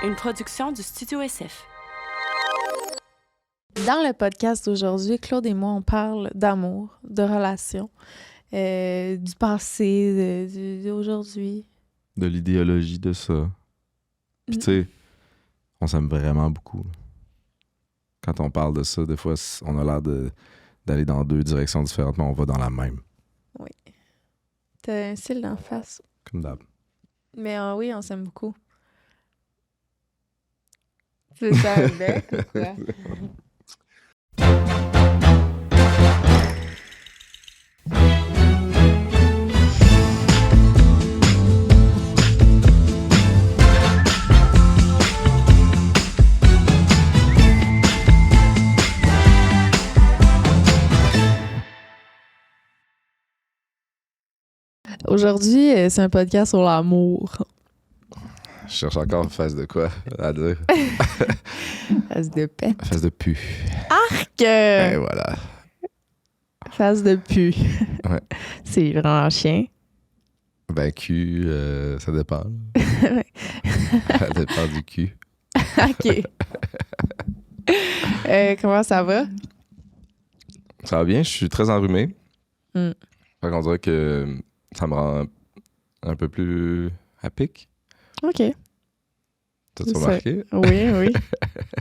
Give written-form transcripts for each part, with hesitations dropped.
une production du Studio SF. Dans le podcast d'aujourd'hui, Claude et moi, on parle d'amour, de relations, du passé, d'aujourd'hui. De l'idéologie de ça. Puis tu sais, on s'aime vraiment beaucoup. Quand on parle de ça, des fois, on a l'air d'aller dans deux directions différentes, mais on va dans la même. Oui. T'as un style d'en face. Comme d'hab. Mais oui, on s'aime beaucoup. C'est ça, un bec ou quoi? Aujourd'hui, c'est un podcast sur l'amour. Je cherche encore face de quoi à dire. Face de pète. Face de pu. Arc! Et voilà. Face de pu. Ouais. C'est vraiment chien. Ben, cul, ça dépend. Ça dépend du cul. OK. Comment ça va? Ça va bien, je suis très enrhumé. Mm. Fait qu'on dirait que ça me rend un peu plus à pic. OK. T'as-tu remarqué? Oui.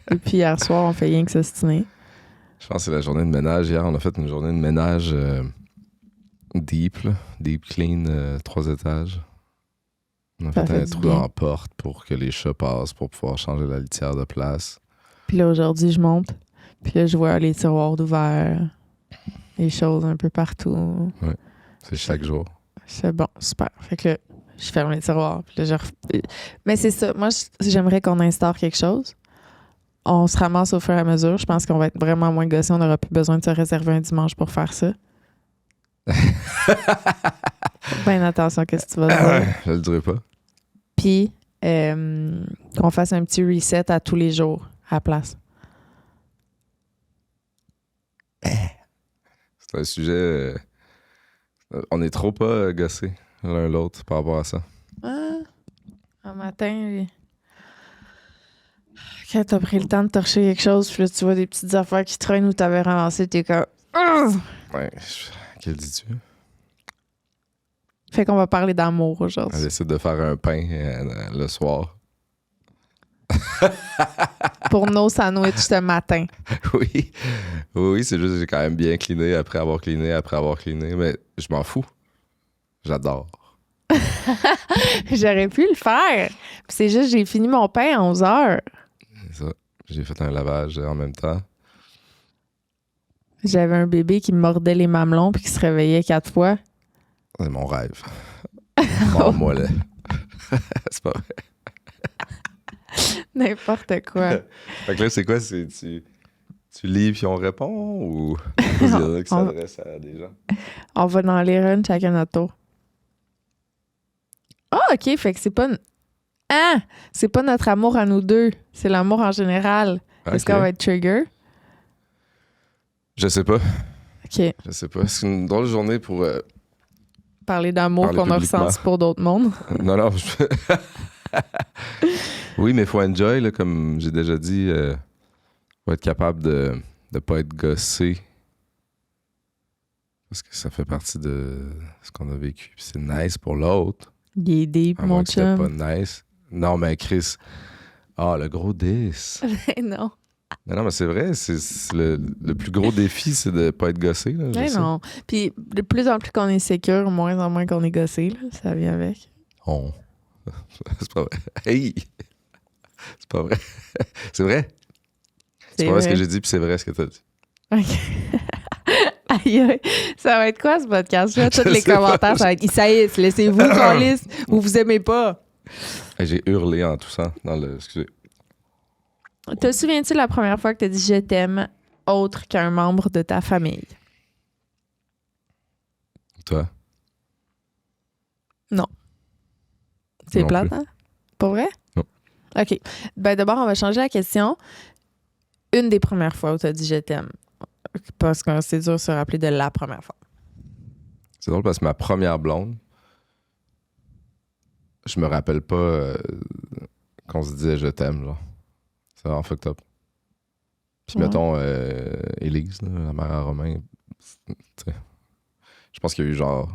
Depuis hier soir, on fait rien que s'ostiner. Je pense que c'est la journée de ménage. Hier, on a fait une journée de ménage deep, là. Deep clean, 3 étages. On a Ça fait fait un du trou bien. dans la porte pour que les chats passent pour pouvoir changer la litière de place. Puis là, aujourd'hui, je monte. Puis là, je vois les tiroirs d'ouvert, les choses un peu partout. C'est chaque jour. C'est bon, super. Fait que là, je ferme les tiroirs. Puis là, mais c'est ça. Moi, j'aimerais qu'on instaure quelque chose. On se ramasse au fur et à mesure. Je pense qu'on va être vraiment moins gossés. On n'aura plus besoin de se réserver un dimanche pour faire ça. Ben attention, qu'est-ce que tu vas dire? Je le dirai pas. Puis, qu'on fasse un petit reset à tous les jours à la place. C'est un sujet... on est trop pas gossés l'un l'autre par rapport à ça. Un matin, quand t'as pris le temps de torcher quelque chose, puis là, tu vois des petites affaires qui traînent où t'avais ramassé, t'es comme... Ouais. Quel dis-tu? Fait qu'on va parler d'amour On aujourd'hui. décide de faire un pain le soir. Pour nos sandwichs ce matin. Oui, c'est juste que j'ai quand même bien cleané après avoir cleané, mais je m'en fous. J'adore. J'aurais pu le faire. Puis c'est juste, j'ai fini mon pain à 11 heures. C'est ça. J'ai fait un lavage en même temps. J'avais un bébé qui me mordait les mamelons puis qui se réveillait 4 fois. C'est mon rêve. Moi là. C'est pas vrai. N'importe quoi. Fait que là, c'est quoi? Tu lis puis on répond ou il y en a qui s'adressent à des gens? On va dans les runs chacun notre tour. Ah, OK. Fait que c'est pas... Ah! C'est pas notre amour à nous deux. C'est l'amour en général. Est-ce Ok. qu'on va être trigger? Je sais pas. OK. Je sais pas. C'est une drôle de journée pour... Parler d'amour Parler qu'on a publiquement. ressenti pour d'autres mondes. Non. Oui, mais il faut enjoy, là, comme j'ai déjà dit. Faut être capable de pas être gossé. Parce que ça fait partie de ce qu'on a vécu. Puis c'est nice pour l'autre. Il est deep, À moins mon que c'était chum. pas nice. Non, mais Chris... Ah, le gros 10. Non. Non, mais c'est vrai. C'est le plus gros défi, c'est de pas être gossé. Là, je Mais sais. non. Puis de plus en plus qu'on est sécure, moins en moins qu'on est gossé, là. Ça vient avec. On. C'est pas vrai. Hey! C'est pas vrai. C'est vrai. C'est pas vrai ce que j'ai dit, puis c'est vrai ce que t'as dit. OK. Aïe, aïe. Ça va être quoi, ce podcast-là? Je Tous les sais commentaires, pas. ça va être « Isaïs, laissez-vous, Carlis, ou vous aimez pas. Hey, j'ai hurlé en toussant dans le... Excusez. » Te souviens-tu la première fois que tu as dit « Je t'aime » autre qu'un membre de ta famille? Toi? C'est Non plate, plus. hein? Pas vrai? Non. OK. Ben d'abord, on va changer la question. Une des premières fois où tu as dit « Je t'aime ». Parce que c'est dur de se rappeler de la première fois. C'est drôle parce que ma première blonde, je me rappelle pas qu'on se disait je t'aime, genre. C'est vraiment fucked up. Puis Ouais. mettons, Élise, là, la mère à Romain, t'sais, je pense qu'il y a eu genre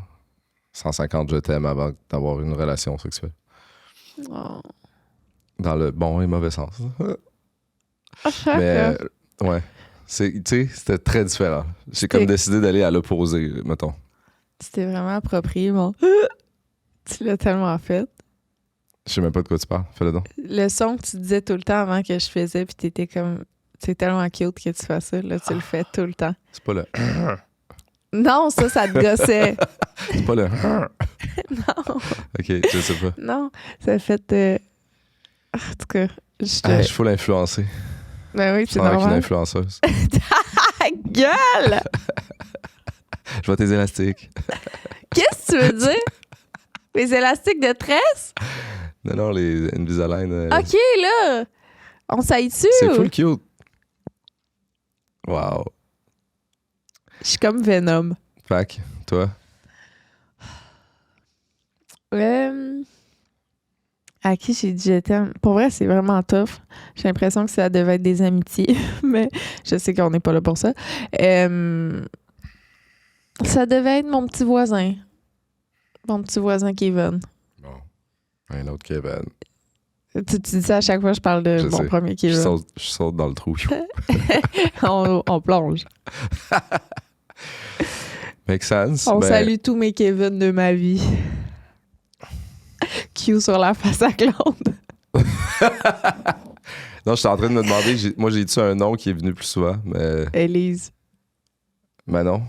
150 je t'aime avant d'avoir une relation sexuelle. Oh. Dans le bon et mauvais sens. Mais Mais ouais. Tu sais, c'était très différent. J'ai comme décidé d'aller à l'opposé, mettons. tu t'es vraiment approprié, mon. Tu l'as tellement fait. Je sais même pas de quoi tu parles. Fais-le donc. Le son que tu disais tout le temps avant que je faisais, puis t'étais comme. C'est tellement cute que tu fasses ça, là, tu le fais tout le temps. C'est pas le. Non, ça te gossait. C'est pas le. Non, Ok, je sais pas. non, ça fait. En tout cas, je te. Ah, je faut l'influencer. Ben oui, Je c'est sens avec une normal. influenceuse. Ta gueule! Je vois tes élastiques. Qu'est-ce que tu veux dire? Les élastiques de tresse? Non, les Invisalign. Ok, là! On s'aille-tu? C'est ou? full cute. Wow. Je suis comme Venom. Fac, toi? À qui j'ai dit je t'aime? Pour vrai, c'est vraiment tough. J'ai l'impression que ça devait être des amitiés, mais je sais qu'on n'est pas là pour ça. Ça devait être mon petit voisin. Mon petit voisin Kevin. Bon. Un autre Kevin. Tu dis ça à chaque fois que je parle de Je mon sais. premier Je Kevin. saute dans le trou. on plonge. Make sense. On Ben, salue tous mes Kevin de ma vie. Q sur la face à Claude. Non, je suis en train de me demander, moi j'ai-tu un nom qui est venu plus souvent, mais Élise. non.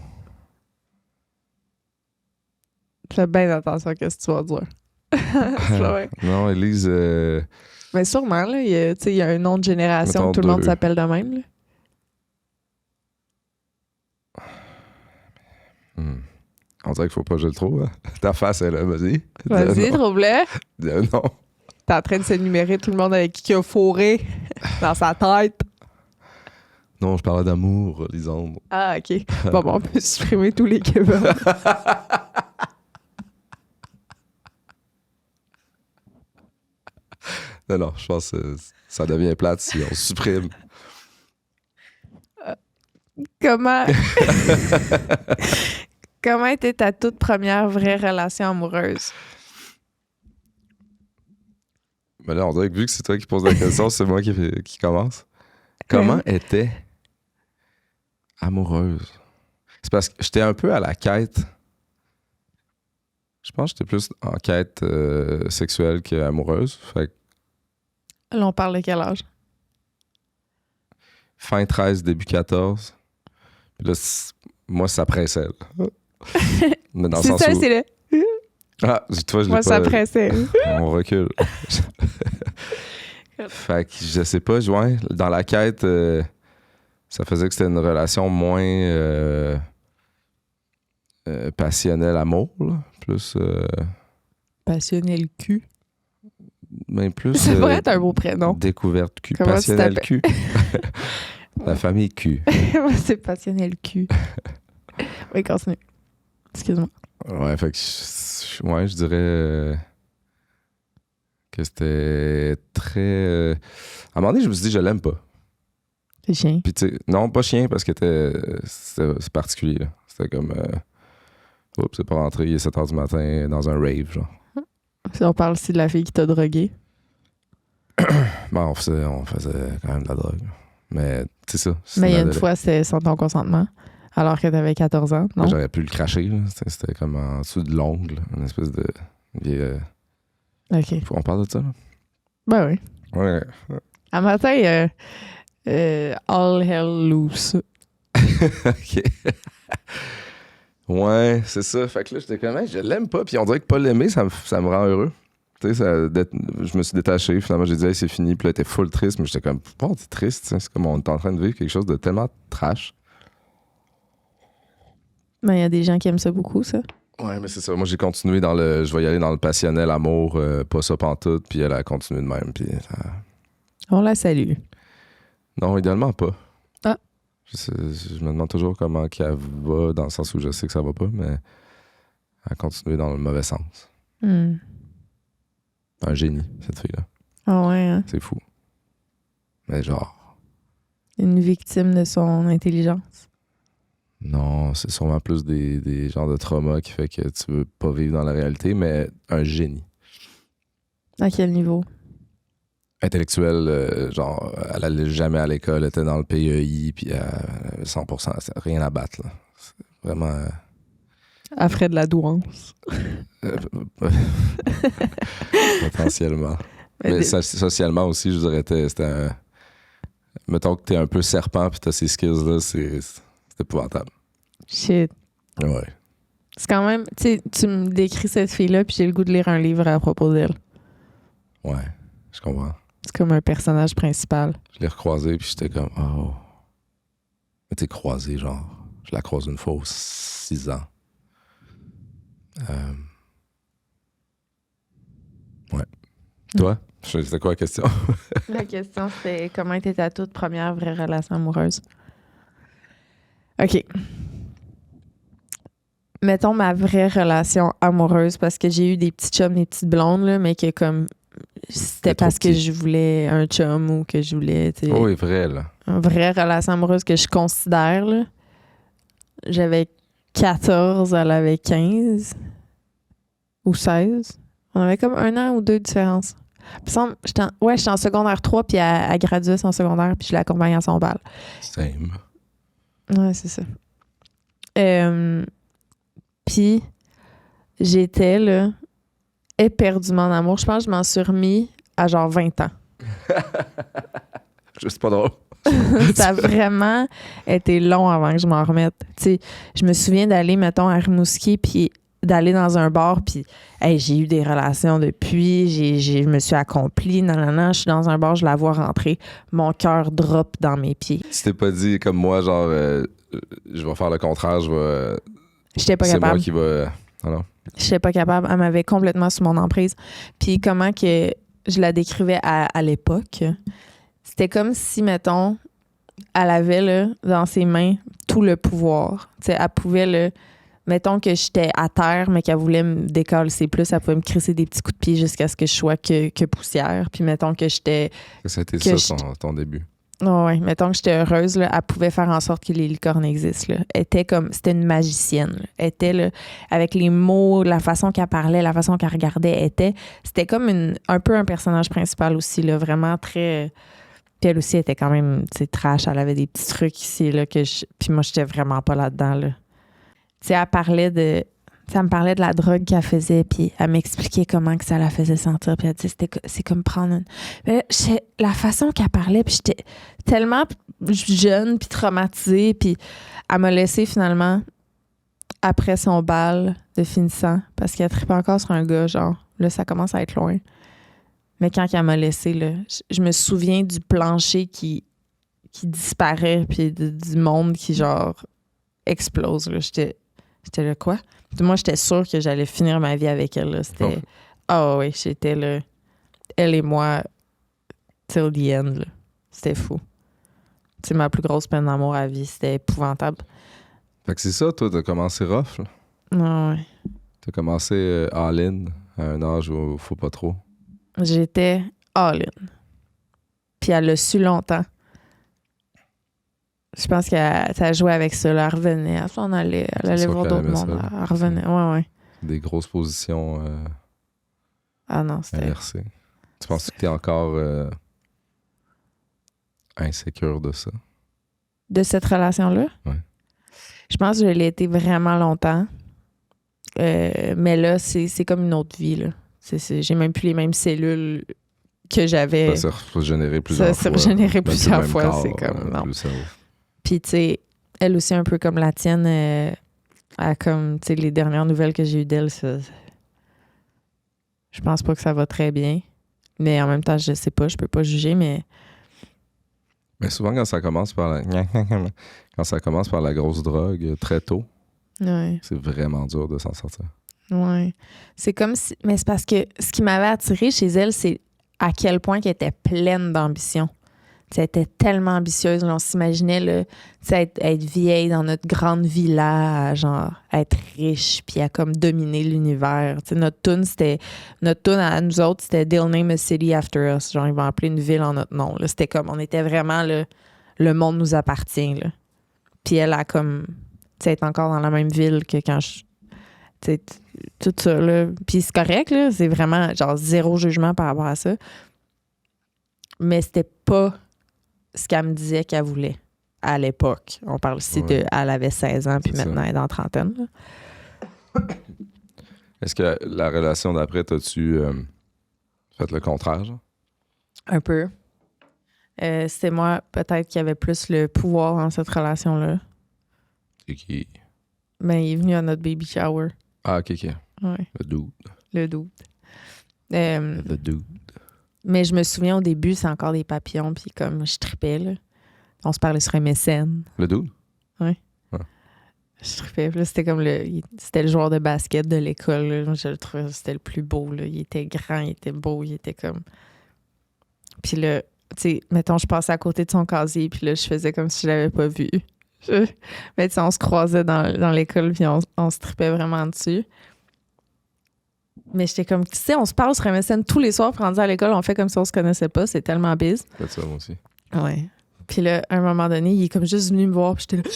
Fais bien attention à ce que tu vas dire. C'est vrai. Non, Élise, Mais sûrement, là, il y a un nom de génération Mettons que tout le monde 2. s'appelle de même. Là. On dirait qu'il faut pas que je le trouve. Hein. Ta face est là, vas-y. Vas-y, Dis un nom. trouve-le. Dis un nom. T'es en train de s'énumérer tout le monde avec qui il a fourré dans sa tête. Non, je parlais d'amour, Lisandre. Ah, OK. Bon, on peut supprimer tous les Kevin. Non, je pense que ça devient plate si on supprime. Comment... Comment était ta toute première vraie relation amoureuse? Mais là, on dirait que vu que c'est toi qui poses la question, c'est moi qui commence. Comment était amoureuse? C'est parce que j'étais un peu à la quête. Je pense que j'étais plus en quête sexuelle qu'amoureuse. Fait que Là, on parle de quel âge? fin 13, début 14. Puis là, moi, ça pressait. Là. Mais dans le C'est sens ça, où... c'est le... Ah, toi, je l'ai Moi, pas... ça pressait. On recule. Fait que je sais pas, ouais, dans la quête, ça faisait que c'était une relation moins passionnelle amour, là. Plus... Passionné le cul. ben plus... Ça pourrait être un beau prénom. Découverte cul. Comment tu Passionnel cul. La famille cul. Moi, c'est passionné le cul. Oui, continue. Excuse-moi. Ouais, fait que ouais, je dirais que c'était très... à un moment donné, je me suis dit, je l'aime pas. C'est chien. Puis tu sais, non, pas chien, parce que c'est particulier, là. C'était comme... oups, c'est pas rentré, il est 7h du matin dans un rave, genre. Si on parle aussi de la fille qui t'a drogué. Bon, on faisait quand même de la drogue. Mais c'est ça. Mais il y a une fois, c'était sans ton consentement. Alors que t'avais 14 ans, non? J'aurais pu le cracher, là. C'était comme en dessous de l'ongle, une espèce de... OK. On parle de ça, là? Ben oui. Ouais. À matin, all hell loose. OK. Ouais, c'est ça. Fait que là, j'étais comme, hey, je l'aime pas. Puis on dirait que pas l'aimer, ça me rend heureux. Tu sais, je me suis détaché. Finalement, j'ai dit, hey, c'est fini. Puis là, elle était full triste. Mais j'étais comme, bon, t'es triste. C'est comme on est en train de vivre quelque chose de tellement trash. Mais il y a des gens qui aiment ça beaucoup, ça. Ouais, mais c'est ça. Moi, j'ai continué dans le... Je vais y aller dans le passionnel amour, pas ça pantoute. Puis elle a continué de même. Puis On la salue. non, idéalement pas. Ah. Je me demande toujours comment qu'elle va, dans le sens où je sais que ça va pas, mais elle a continué dans le mauvais sens. Un génie, cette fille-là. Ah ouais, hein? C'est fou. Mais genre, Une victime de son intelligence. non, c'est sûrement plus des genres de traumas qui fait que tu veux pas vivre dans la réalité, mais un génie. À quel niveau? Intellectuel, genre, elle allait jamais à l'école, elle était dans le PEI, puis 100%, c'est rien à battre, là. C'est vraiment... À frais de la douance. euh, potentiellement. Mais socialement aussi, je dirais, c'était un... Mettons que t'es un peu serpent, puis t'as ces skills-là, c'est épouvantable. Shit. Ouais. C'est quand même... Tu sais, tu me décris cette fille-là, puis j'ai le goût de lire un livre à propos d'elle. Ouais, je comprends. C'est comme un personnage principal. Je l'ai recroisé, puis j'étais comme, oh. Mais t'es croisé, genre. Je la croise une fois aux 6 ans. Ouais. Toi? C'était quoi la question? La question, c'est comment était ta toute première vraie relation amoureuse? OK. Mettons ma vraie relation amoureuse, parce que j'ai eu des petits chums, des petites blondes, là, mais que comme c'était trop parce que petit. je voulais un chum ou que je voulais, tu sais, Oh, oui, vrai, là. une vraie relation amoureuse que je considère, là. J'avais 14, elle avait 15 ou 16. On avait comme 1 an ou 2 de différence. Il me semble, j'étais en secondaire 3, puis elle graduait son secondaire, puis je l'accompagnais à son bal. Same. Ouais, c'est ça. Puis, j'étais, là, éperdument en amour. Je pense que je m'en suis remis à genre 20 ans. C'est pas drôle. Ça a vraiment été long avant que je m'en remette. Tu sais, je me souviens d'aller, mettons, à Rimouski, puis d'aller dans un bar, puis hey, j'ai eu des relations depuis, je me suis accomplie, je suis dans un bar, je la vois rentrer, mon cœur drop dans mes pieds. Tu t'es pas dit comme moi, genre, je vais faire le contraire, J'étais pas c'est capable. moi qui va... Ah non. J'étais pas capable. Elle m'avait complètement sous mon emprise. Puis comment que je la décrivais à l'époque, c'était comme si, mettons, elle avait là, dans ses mains tout le pouvoir. Tu sais, elle pouvait, là, mettons que j'étais à terre, mais qu'elle voulait me décoller plus, elle pouvait me crisser des petits coups de pied jusqu'à ce que je sois que poussière. Puis mettons que j'étais... C'était que ça ton début. Ouais, mettons que j'étais heureuse, là, elle pouvait faire en sorte que les licornes existent. Là. Elle était comme, c'était une magicienne. Là. Elle était, là, avec les mots, la façon qu'elle parlait, la façon qu'elle regardait, c'était comme un peu un personnage principal aussi, là, vraiment très... Puis elle aussi était quand même, tu sais, trash. Elle avait des petits trucs ici, là, puis moi, j'étais vraiment pas là-dedans, là. Tu sais, elle me parlait de la drogue qu'elle faisait, puis elle m'expliquait comment que ça la faisait sentir, puis elle dit c'est comme prendre une... Mais là, la façon qu'elle parlait, puis j'étais tellement jeune, puis traumatisée, puis elle m'a laissé finalement, après son bal de finissant, parce qu'elle trippait encore sur un gars, genre, là, ça commence à être loin. Mais quand elle m'a laissé, là, je me souviens du plancher qui disparaît, puis du monde qui, genre, explose, là. J'étais là, quoi? Puis moi, j'étais sûre que j'allais finir ma vie avec elle. Là. C'était... Ah oui, j'étais là. Elle et moi, till the end. Là. C'était fou. C'est ma plus grosse peine d'amour à vie. C'était épouvantable. Fait que c'est ça, toi, t'as commencé rough, là. Ah ouais. T'as commencé all-in à un âge où il faut pas trop. J'étais all-in. Puis elle l'a su longtemps. Je pense qu'elle jouait avec ça. Là. Elle revenait. Elle allait voir d'autres mondes. Elle revenait. Ouais. Des grosses positions ah non, c'était... inversées. Tu penses que t'es encore insécure de ça? De cette relation-là? Ouais. Je pense que je l'ai été vraiment longtemps. Mais là, c'est comme une autre vie. Là. J'ai même plus les mêmes cellules que j'avais. Ça s'est régénéré plusieurs fois. Ça s'est régénéré plusieurs fois. Corps, c'est comme... non. plus Puis, tu sais, elle aussi, un peu comme la tienne, comme, tu sais, les dernières nouvelles que j'ai eues d'elle, ça, je pense pas que ça va très bien. Mais en même temps, je sais pas, je peux pas juger, mais... Mais souvent, quand ça commence par la grosse drogue, très tôt, Ouais. c'est vraiment dur de s'en sortir. Ouais. C'est comme si... Mais c'est parce que ce qui m'avait attirée chez elle, c'est à quel point qu'elle était pleine d'ambition. elle était tellement ambitieuse. Là, on s'imaginait là, être vieille dans notre grande villa, genre être riche, puis à comme dominer l'univers. T'sais, notre tune à nous autres, c'était They'll name a city after us. Genre, ils vont appeler une ville en notre nom. Là. C'était comme, on était vraiment là, le monde nous appartient. Là. Puis elle a comme, tu sais, est encore dans la même ville que quand je. Tu sais, tout ça, là. Puis c'est correct, là. C'est vraiment, genre, zéro jugement par rapport à ça. Mais c'était pas ce qu'elle me disait qu'elle voulait à l'époque. On parle ici de. Elle avait 16 ans, puis maintenant, elle est dans la trentaine, là. Est-ce que la relation d'après, t'as-tu fait le contraire, genre? Un peu. C'était moi, peut-être, qui avait plus le pouvoir dans cette relation-là. C'est qui? Ben, il est venu à notre baby shower. Ah, OK. Ouais. Le dude. Le dude. The dude. Mais je me souviens, au début, c'est encore des papillons, puis comme je tripais, là. On se parlait sur MSN. Le dude? Je tripais. Là, c'était comme c'était le joueur de basket de l'école. Là. Je le trouvais, c'était le plus beau, là. Il était grand, il était beau, il était comme... Puis là, tu sais, mettons, je passais à côté de son casier, puis là, je faisais comme si je l'avais pas vu. Mais tu sais, on se croisait dans l'école, puis on se tripait vraiment dessus. Mais j'étais comme, tu sais, on se parle sur MSN tous les soirs, puis rendu à l'école, on fait comme si on se connaissait pas. C'est tellement bise. C'est ça, moi aussi. Ouais. Puis là, à un moment donné, il est comme juste venu me voir, puis j'étais là...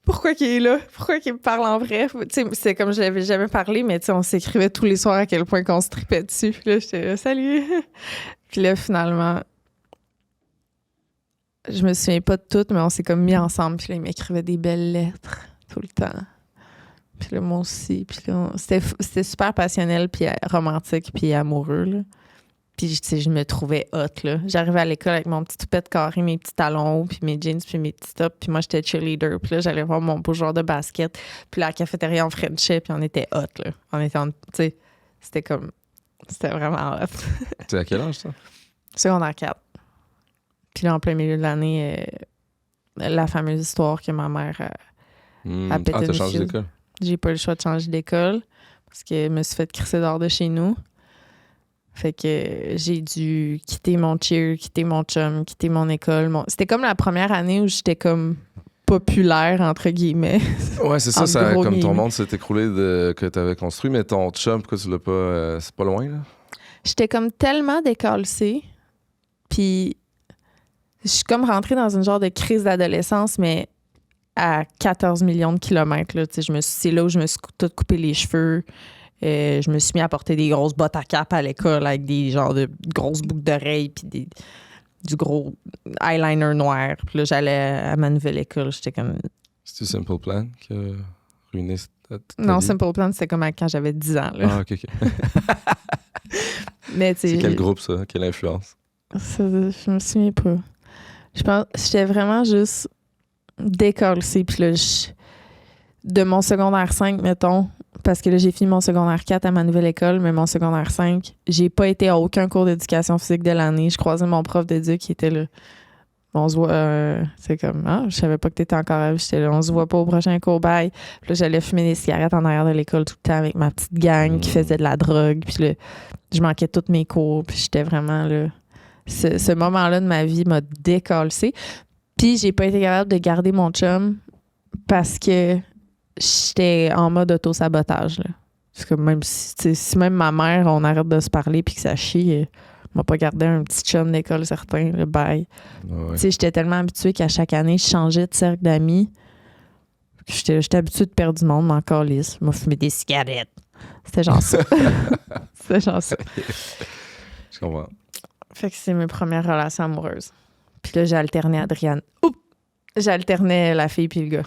Pourquoi qu'il est là? Pourquoi qu'il me parle en vrai? Tu sais, c'est comme je l'avais jamais parlé, mais tu sais, on s'écrivait tous les soirs à quel point qu'on se tripait dessus. Puis là, j'étais là, salut! Puis là, finalement, je me souviens pas de tout, mais on s'est comme mis ensemble. Puis là, il m'écrivait des belles lettres tout le temps. Puis là, moi aussi. Puis là, c'était super passionnel, puis romantique, puis amoureux, là. Puis, tu sais, je me trouvais hot, là. J'arrivais à l'école avec mon petit toupette carré, mes petits talons hauts, puis mes jeans, puis mes petits tops. Puis moi, j'étais cheerleader. Puis là, j'allais voir mon beau joueur de basket. Puis là, à la cafétéria, on frenchait, puis on était hot, là. On était tu sais, c'était comme... C'était vraiment hot. Tu à quel âge, ça? Secondaire 4. Puis là, en plein milieu de l'année, la fameuse histoire que ma mère a pété t'as une changé fuse. d'école? J'ai pas eu le choix de changer d'école parce que je me suis fait crisser dehors de chez nous. Fait que j'ai dû quitter mon cheer, quitter mon chum, quitter mon école. C'était comme la première année où j'étais comme populaire, entre guillemets. Ouais, c'est ça, gros comme ton guillemets. monde s'est écroulé que t'avais construit, mais ton chum, pourquoi tu l'as pas... c'est pas loin, là? J'étais comme tellement décalcée, puis je suis comme rentrée dans une genre de crise d'adolescence, mais à 14 millions de kilomètres. Là, c'est là où je me suis tout coupé les cheveux. Je me suis mis à porter des grosses bottes à cap à l'école avec des genres de grosses boucles d'oreilles puis du gros eyeliner noir. Puis là, j'allais à ma nouvelle école. J'étais comme... C'est-tu Simple Plan qui a ruiné ta Non, vie? Simple Plan, c'était comme quand j'avais 10 ans. Là. Ah, OK. Mais, C'est quel groupe, ça? Quelle influence? Je me souviens pas. Je pense que j'étais vraiment juste décalcée. Puis là, de mon secondaire 5, mettons, parce que là, j'ai fini mon secondaire 4 à ma nouvelle école, mais mon secondaire 5, j'ai pas été à aucun cours d'éducation physique de l'année. Je croisais mon prof d'éduc qui était là. On se voit, c'est comme, je savais pas que t'étais encore à vie. J'étais là, on se voit pas au prochain cours, bye. Puis là, j'allais fumer des cigarettes en arrière de l'école tout le temps avec ma petite gang qui faisait de la drogue. Puis là, je manquais tous mes cours. Puis j'étais vraiment là. Ce moment-là de ma vie m'a décalcée. Puis j'ai pas été capable de garder mon chum parce que j'étais en mode auto-sabotage. Là. Parce que même si même ma mère, on arrête de se parler puis que ça chie, m'a pas gardé un petit chum d'école certain, le bye. Ouais. J'étais tellement habituée qu'à chaque année, je changeais de cercle d'amis. J'étais habituée de perdre du monde, mais encore lisse. Je m'a fumé des cigarettes. C'était genre ça. C'était genre ça. Je comprends. Fait que c'est mes premières relations amoureuses. Puis là, j'ai alterné Adriane. Oups! J'alternais la fille puis le gars.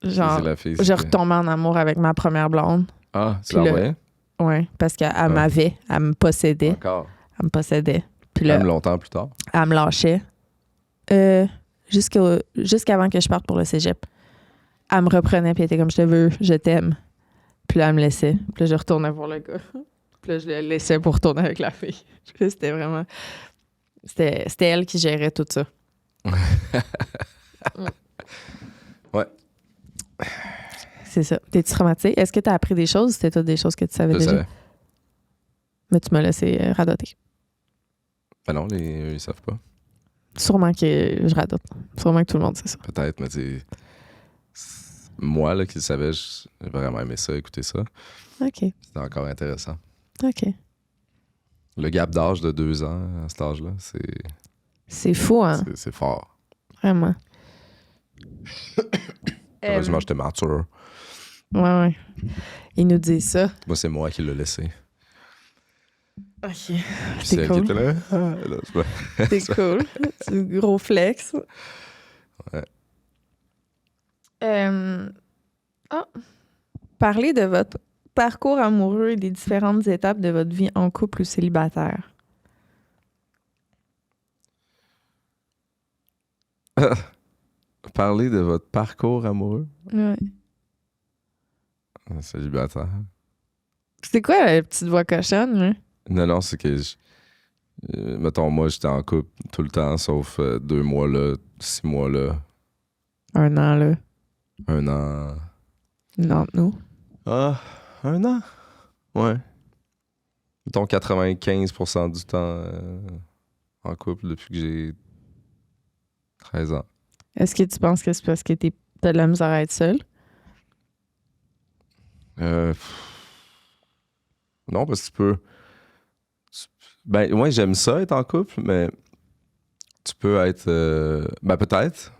Genre, C'est la fille, je retombais en amour avec ma première blonde. Ah, tu Puis l'as là, envoyé? Ouais, parce qu'elle m'avait, elle me possédait. Encore. Elle me possédait. Puis là, Même longtemps plus tard. elle me lâchait. Jusqu'avant que je parte pour le cégep. Elle me reprenait, puis elle était comme, je te veux, je t'aime. Puis là, elle me laissait. Puis là, je retournais voir le gars. Puis là, je le laissais pour retourner avec la fille. Puis c'était vraiment... C'était elle qui gérait tout ça. Ouais. C'est ça. T'es-tu traumatisée? Est-ce que t'as appris des choses ou c'était toutes des choses que tu savais Je déjà? savais. Mais tu m'as laissé radoter. Ben non, ils savent pas. Sûrement que je radote. Sûrement que tout le monde sait ça. Peut-être, mais tu sais, moi, là, qui le savais, j'ai vraiment aimé ça, écouter ça. OK. C'était encore intéressant. OK. Le gap d'âge de 2 ans à cet âge-là, C'est fou, hein? c'est fort. Vraiment. Heureusement, j'étais mature. Ouais. Ils nous disent ça. Moi, c'est moi qui l'ai laissé. OK. C'est C'est elle cool. qui était là. Là, c'est pas- C'est cool. C'est un gros flex. Ouais. Parlez de votre parcours amoureux et des différentes étapes de votre vie en couple ou célibataire. Parler de votre parcours amoureux. Ouais. Célibataire. C'est quoi la petite voix cochonne, là? Non, c'est que mettons, moi, j'étais en couple tout le temps, sauf 2 mois là, 6 mois là, 1 an, là. 1 an. Non, nous. Ah, 1 an? Ouais. Mettons 95% du temps en couple depuis que j'ai 13 ans. Est-ce que tu penses que c'est parce que t'as de la misère à être seule? Non, parce que tu peux. Ben, moi, j'aime ça être en couple, mais tu peux être. Ben, peut-être.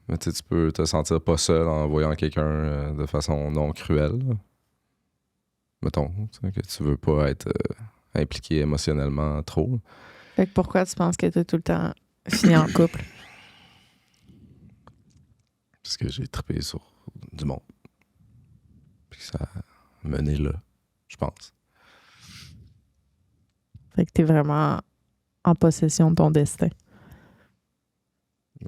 Mais tu sais, tu peux te sentir pas seul en voyant quelqu'un de façon non cruelle. Là. Mettons, tu sais, que tu veux pas être impliqué émotionnellement trop. Fait que pourquoi tu penses que t'as tout le temps fini en couple? Parce que j'ai trippé sur du monde. Puis ça a mené là, je pense. Fait que t'es vraiment en possession de ton destin.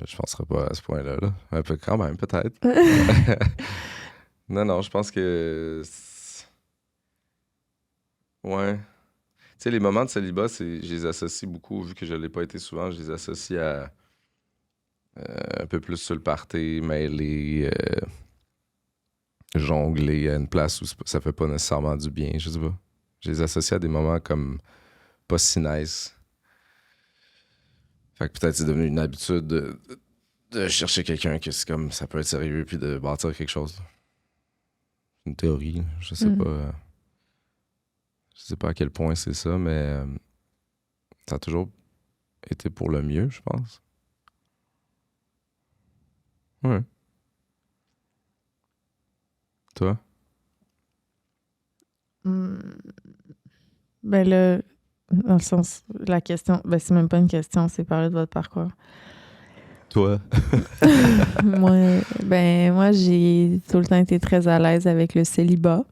Je penserais pas à ce point-là. Là. Un peu quand même, peut-être. Non, je pense que. Ouais. Tu sais, les moments de célibat, je les associe beaucoup, vu que je l'ai pas été souvent, je les associe à un peu plus sur le party, mêler, jongler à une place où ça fait pas nécessairement du bien, je sais pas. Je les associe à des moments comme pas si nice. Fait que peut-être c'est devenu une habitude de chercher quelqu'un que c'est comme ça peut être sérieux puis de bâtir quelque chose. Une théorie, je sais pas. Je sais pas à quel point c'est ça, mais ça a toujours été pour le mieux, je pense. Ouais. Toi? Ben là, dans le sens, la question, ben c'est même pas une question, c'est parler de votre parcours. Toi? Moi, j'ai tout le temps été très à l'aise avec le célibat.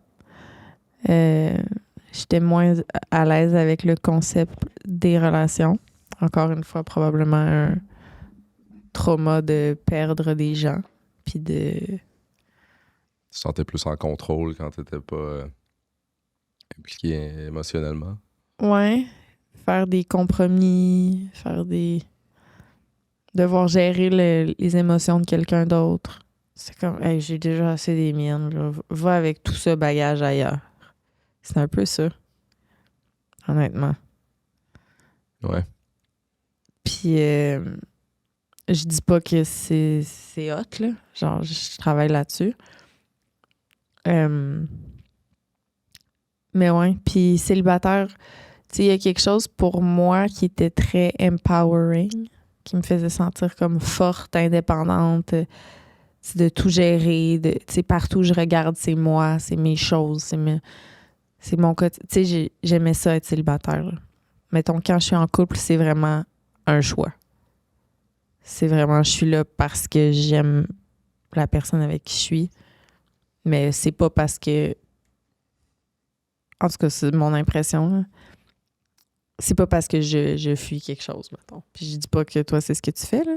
J'étais moins à l'aise avec le concept des relations. Encore une fois, probablement un trauma de perdre des gens. Puis de... Tu te sentais plus en contrôle quand t'étais pas impliqué émotionnellement? Ouais, faire des compromis, devoir gérer les émotions de quelqu'un d'autre. C'est comme, hey, j'ai déjà assez des miennes, là. Va avec tout ce bagage ailleurs. C'est un peu ça, honnêtement. Ouais. Puis, je dis pas que c'est hot, là. Genre, je travaille là-dessus. Mais ouais, puis célibataire, tu sais, il y a quelque chose pour moi qui était très empowering, qui me faisait sentir comme forte, indépendante, de tout gérer, tu sais, partout où je regarde, c'est moi, c'est mes choses, c'est mon quotidien. Tu sais, j'aimais ça être célibataire, là. Mettons, quand je suis en couple, c'est vraiment un choix. C'est vraiment, je suis là parce que j'aime la personne avec qui je suis, mais c'est pas parce que, en tout cas, c'est mon impression, là. C'est pas parce que je fuis quelque chose, mettons. Puis je dis pas que toi, c'est ce que tu fais, là.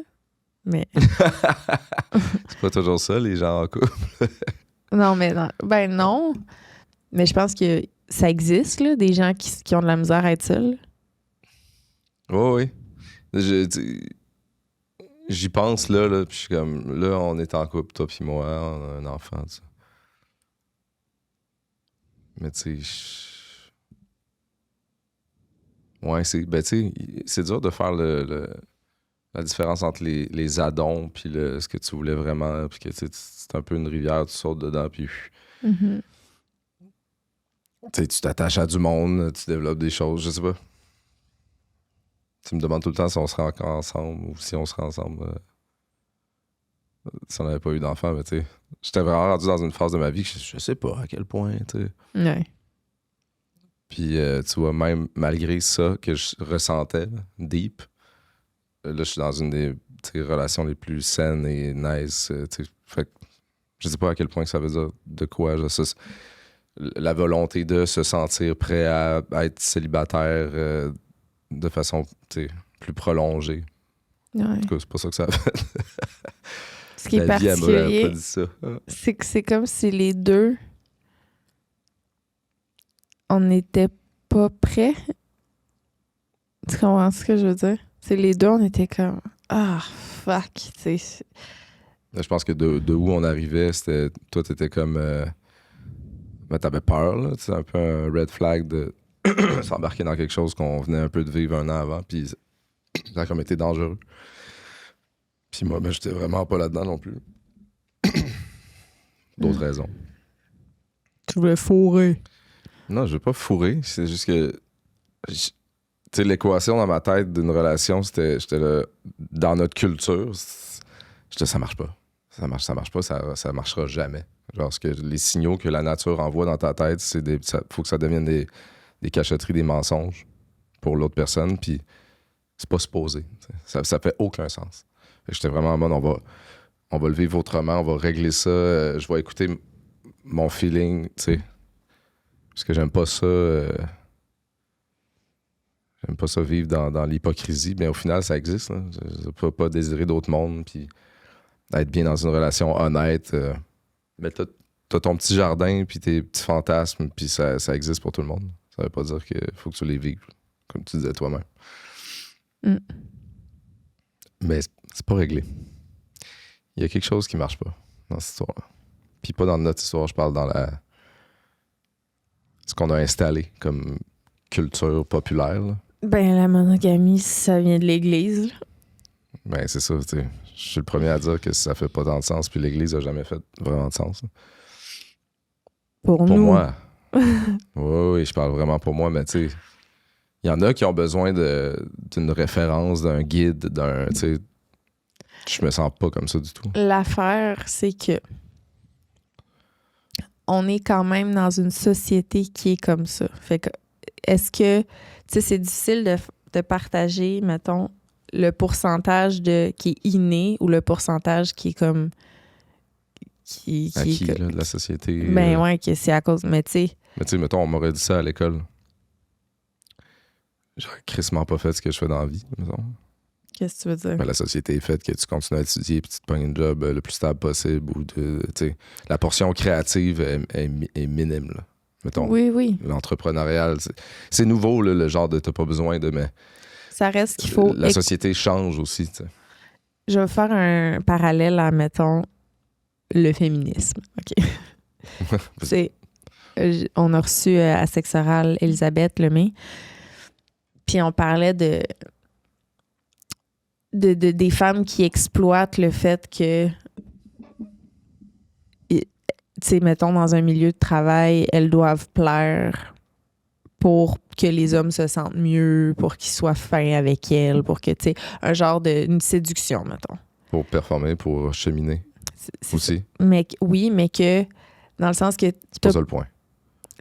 Mais. C'est pas toujours ça, les gens en couple. Non, mais non. Ben non. Mais je pense que ça existe, là, des gens qui ont de la misère à être seuls. Oui. J'y pense là, puis je suis comme, là, on est en couple, toi puis moi, on a un enfant, tu sais. Mais tu sais, Ouais, tu sais, c'est dur de faire la différence entre les addons puis ce que tu voulais vraiment, puis que tu sais, c'est un peu une rivière, tu sautes dedans, puis Mhm. tu sais, tu t'attaches à du monde, tu développes des choses, je sais pas. Tu me demandes tout le temps si on serait encore ensemble ou si on serait ensemble si on n'avait pas eu d'enfant, mais tu sais, j'étais vraiment rendu dans une phase de ma vie que je sais pas à quel point, tu sais. Ouais. Puis tu vois, même malgré ça que je ressentais, là, deep, là, je suis dans une des tu sais, relations les plus saines et nice, tu sais. Fait que je sais pas à quel point que ça veut dire de quoi, la volonté de se sentir prêt à être célibataire de façon, tu sais, plus prolongée. Ouais. En tout cas, c'est pas ça que ça a fait. Ce qui est La vie, elle m'aurait pas particulier, dit ça. c'est que c'est comme si les deux, on n'était pas prêts. Tu comprends ce que je veux dire? C'est les deux, on était comme ah fuck, tu sais. Là, je pense que de où on arrivait, c'était. Toi, t'étais comme. Ben, t'avais peur, là. C'est un peu un red flag de s'embarquer dans quelque chose qu'on venait un peu de vivre un an avant. Puis ça a comme été dangereux. Puis moi, ben, j'étais vraiment pas là-dedans non plus. D'autres raisons. Tu voulais fourrer. Non, je veux pas fourrer. C'est juste que. Tu sais, l'équation dans ma tête d'une relation, j'étais là. Dans notre culture, j'étais ça marche pas. Ça marche pas, ça marchera jamais. Genre, que les signaux que la nature envoie dans ta tête, faut que ça devienne des cachotteries, des mensonges pour l'autre personne, puis c'est pas supposé. Ça fait aucun sens. Fait que j'étais vraiment en mode, on va le vivre autrement, on va régler ça, je vais écouter mon feeling, tu sais. Parce que j'aime pas ça. J'aime pas ça vivre dans l'hypocrisie, mais au final, ça existe. Là. Je peux pas désirer d'autres mondes, puis être bien dans une relation honnête. Mais t'as ton petit jardin, puis tes petits fantasmes, puis ça existe pour tout le monde. Ça veut pas dire qu'il faut que tu les vives, comme tu disais toi-même. Mm. Mais c'est pas réglé. Il y a quelque chose qui marche pas dans cette histoire-là. Puis pas dans notre histoire, je parle dans ce qu'on a installé comme culture populaire. Là. Ben, la monogamie, ça vient de l'Église. Là. Ben, c'est ça, tu sais. Je suis le premier à dire que ça fait pas tant de sens, puis l'Église a jamais fait vraiment de sens. Là. Pour Pour nous. moi. Oui, je parle vraiment pour moi, mais tu sais, il y en a qui ont besoin d'une référence, d'un guide, tu sais. Je me sens pas comme ça du tout. L'affaire, c'est que on est quand même dans une société qui est comme ça. Fait que, est-ce que, tu sais, c'est difficile de partager, mettons, le pourcentage qui est inné ou le pourcentage qui est comme... Acquis, là, de la société. Ben ouais, que c'est à cause... Mais tu sais... Mais tu sais, mettons, on m'aurait dit ça à l'école. J'aurais crissement pas fait ce que je fais dans la vie, mettons. Qu'est-ce que tu veux dire? Ben, la société est faite que tu continues à étudier puis tu te pognes un job le plus stable possible. Ou la portion créative est minime, là. Mettons, Oui. l'entrepreneurial, c'est nouveau, là, le genre de t'as pas besoin de... Mais ça reste qu'il faut... La société change aussi, tu sais. Je vais faire un parallèle à, mettons, le féminisme. OK. C'est... on a reçu à Sexe Oral Elisabeth Lemay, puis on parlait des femmes qui exploitent le fait que, tu sais, mettons, dans un milieu de travail, elles doivent plaire pour que les hommes se sentent mieux, pour qu'ils soient fins avec elles, pour que, tu sais, un genre une séduction, mettons. Pour performer, pour cheminer C'est aussi. ça. Oui, mais que, dans le sens que... C'est pas ça le point.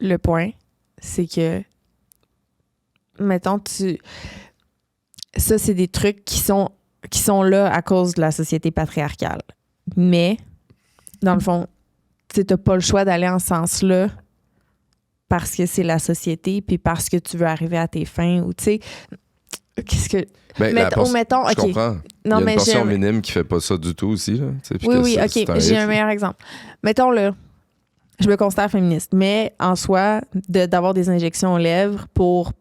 Le point, c'est que, mettons, ça, c'est des trucs qui sont là à cause de la société patriarcale. Mais, dans le fond, tu n'as pas le choix d'aller en ce sens-là parce que c'est la société puis parce que tu veux arriver à tes fins ou, tu sais, qu'est-ce que... Ben, mettons, je OK. comprends. Non, il y a mais une portion minime qui fait pas ça du tout aussi. Là, oui, OK. J'ai un meilleur exemple. Mettons, là, je me considère féministe, mais en soi, d'avoir des injections aux lèvres pour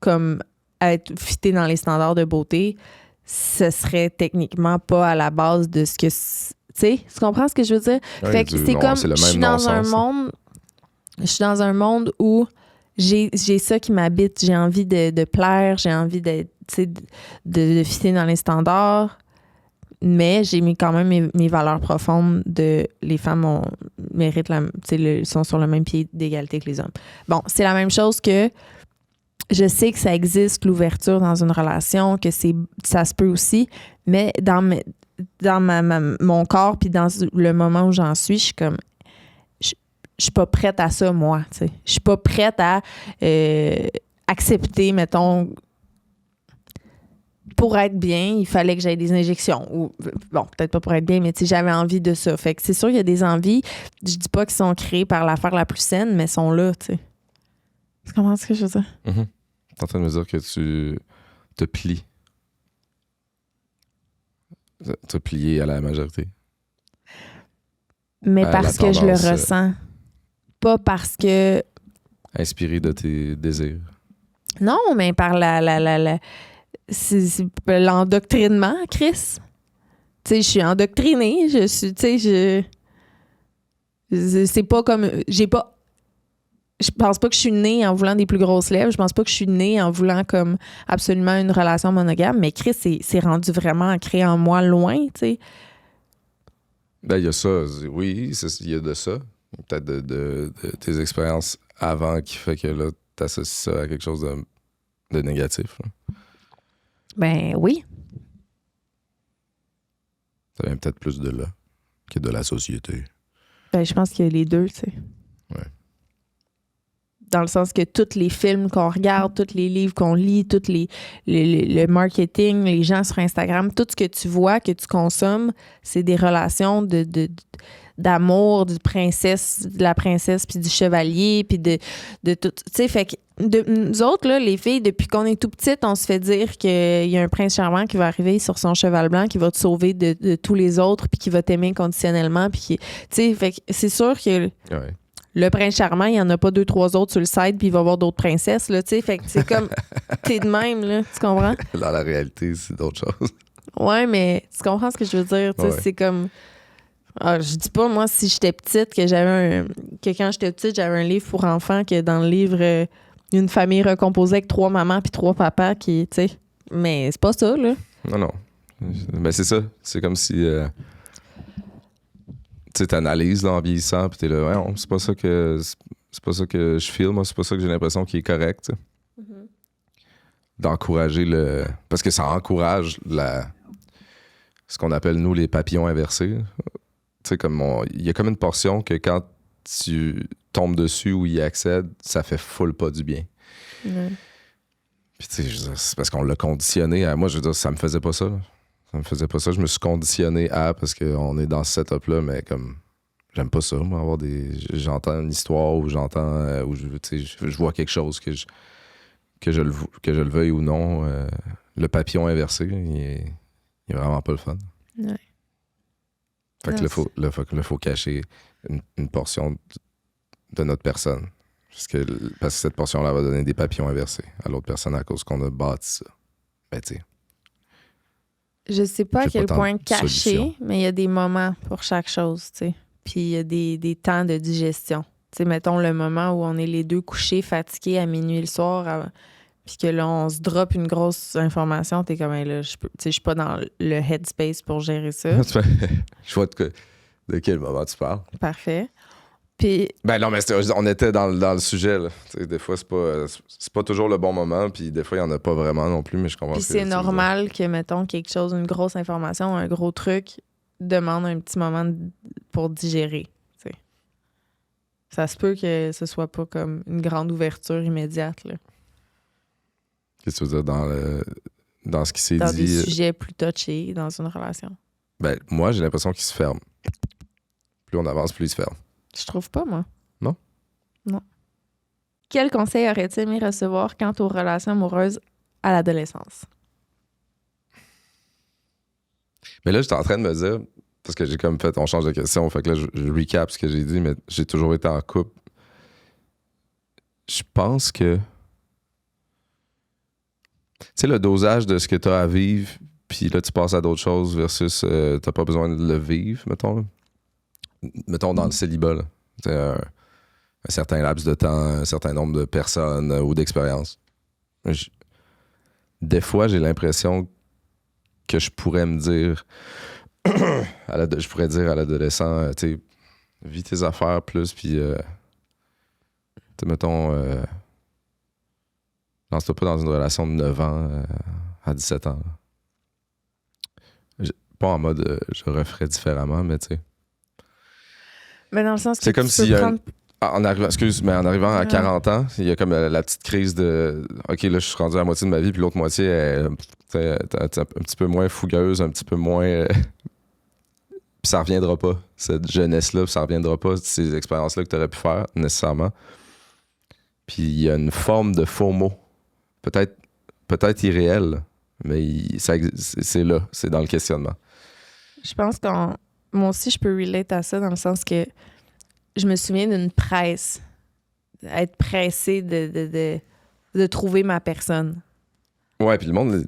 comme être fitée dans les standards de beauté, ce serait techniquement pas à la base de ce que... Tu sais, tu comprends ce que je veux dire? Ouais, fait que c'est comme, c'est le je suis même dans un non-sens, monde... Je suis dans un monde où j'ai ça qui m'habite. J'ai envie de plaire, j'ai envie de fitter dans les standards, mais j'ai mis quand même mes valeurs profondes de les femmes méritent sont sur le même pied d'égalité que les hommes. Bon, c'est la même chose que je sais que ça existe, l'ouverture dans une relation, que ça se peut aussi, mais dans mon corps puis dans le moment où j'en suis, je suis comme je suis pas prête à ça, moi. Je suis pas prête à accepter, mettons, pour être bien, il fallait que j'aie des injections. Ou, bon, peut-être pas pour être bien, mais j'avais envie de ça. Fait que c'est sûr qu'il y a des envies, je dis pas qu'ils sont créées par l'affaire la plus saine, mais sont là, tu sais. Tu comprends ce que je veux dire? Mm-hmm. T'es en train de me dire que tu te plies. Te plier à la majorité. Mais parce que je le ressens. Pas parce que... Inspiré de tes désirs. Non, mais par c'est l'endoctrinement, Chris. Tu sais, je suis endoctrinée. Je suis, tu sais, c'est pas comme... Je pense pas que je suis née en voulant des plus grosses lèvres. Je pense pas que je suis née en voulant comme absolument une relation monogame. Mais Chris, c'est rendu vraiment ancré en moi loin, tu sais. Ben, il y a ça. Oui, il y a de ça. Peut-être de tes expériences avant qui fait que là, t'associes ça à quelque chose de négatif. Là. Ben oui. Ça vient peut-être plus de là que de la société. Ben, je pense qu'il y a les deux, tu sais. Ouais. Dans le sens que tous les films qu'on regarde, tous les livres qu'on lit, le marketing, les gens sur Instagram, tout ce que tu vois, que tu consommes, c'est des relations d'amour, de la princesse puis du chevalier, puis de tout. Tu sais, fait que nous autres, là, les filles, depuis qu'on est tout petites, on se fait dire qu'il y a un prince charmant qui va arriver sur son cheval blanc, qui va te sauver de tous les autres, puis qui va t'aimer inconditionnellement. Puis, tu sais, fait que c'est sûr que... Ouais. Le prince charmant, il n'y en a pas 2-3 autres sur le site, puis il va y avoir d'autres princesses, là, tu sais. Fait que c'est comme, t'es de même, là, tu comprends? Dans la réalité, c'est d'autres choses. Ouais, mais tu comprends ce que je veux dire, tu sais, ouais. c'est comme... Ah, je dis pas, moi, si j'étais petite, que quand j'étais petite, j'avais un livre pour enfants, que dans le livre, une famille recomposée avec 3 mamans puis 3 papas, qui, tu sais... Mais c'est pas ça, là. Non. Ben, c'est ça. C'est comme si... tu sais, t'analyses là, en vieillissant, puis t'es là, ouais, non, c'est pas ça que je feel, moi, c'est pas ça que j'ai l'impression qui est correct. Mm-hmm. D'encourager parce que ça encourage ce qu'on appelle, nous, les papillons inversés. Tu sais, comme il y a comme une portion que quand tu tombes dessus ou y accèdes, ça fait full pas du bien. Mm-hmm. Puis tu sais, c'est parce qu'on l'a conditionné à... Moi, je veux dire, ça me faisait pas ça, là. Ça me faisait pas ça. Je me suis conditionné parce qu'on est dans ce setup-là, mais comme j'aime pas ça, moi, avoir j'entends une histoire ou j'entends ou je vois quelque chose que je le veuille ou non. Le papillon inversé, il est vraiment pas le fun. Ouais. Fait que là, faut cacher une portion de notre personne. Parce que cette portion-là va donner des papillons inversés à l'autre personne à cause qu'on a bâti ça. Ben, tu sais. Je sais pas à quel point cacher, solution. mais il y a des moments pour chaque chose, tu sais. Puis il y a des temps de digestion. Tu sais, mettons le moment où on est les deux couchés, fatigués à minuit le soir, puis que là, on se drop une grosse information, t'es comme, là, je suis pas dans le headspace pour gérer ça. Je vois de quel moment tu parles. Parfait. Puis... Ben non, mais on était dans le sujet, là. T'sais, des fois, c'est pas toujours le bon moment, puis des fois, il y en a pas vraiment non plus, mais je comprends. Puis c'est normal que, mettons, quelque chose, une grosse information, un gros truc, demande un petit moment pour digérer. T'sais. Ça se peut que ce soit pas comme une grande ouverture immédiate, là. Qu'est-ce que tu veux dire dans ce qui s'est dit? Dans des sujets plus touchés dans une relation. Ben, moi, j'ai l'impression qu'il se ferme. Plus on avance, plus il se ferme. Je trouve pas, moi. Non? Non. Quel conseil aurais-tu aimé recevoir quant aux relations amoureuses à l'adolescence? Mais là, j'étais en train de me dire, parce que j'ai comme fait, on change de question, fait que là, je recap ce que j'ai dit, mais j'ai toujours été en couple. Je pense que... Tu sais, le dosage de ce que tu as à vivre, puis là, tu passes à d'autres choses versus t'as pas besoin de le vivre, mettons. Mettons dans le célibat, là. un certain laps de temps, un certain nombre de personnes ou d'expériences. Des fois, j'ai l'impression que je pourrais me dire, je pourrais dire à l'adolescent, tu sais, vis tes affaires plus, puis, tu sais, mettons, lance-toi pas dans une relation de 9 ans à 17 ans. Pas en mode, je referais différemment, mais tu sais. Mais dans le sens que C'est comme tu peux si prendre... en arrivant à Ouais. 40 ans, il y a comme la petite crise de OK, là, je suis rendu à la moitié de ma vie, puis l'autre moitié est un petit peu moins fougueuse, un petit peu moins. Puis ça reviendra pas, cette jeunesse-là, puis ça reviendra pas, ces expériences-là que tu aurais pu faire, nécessairement. Puis il y a une forme de FOMO, peut-être irréel, mais c'est là, c'est dans le questionnement. Je pense que moi aussi, je peux relate à ça dans le sens que je me souviens d'une presse, être pressée de trouver ma personne. Ouais, puis le monde,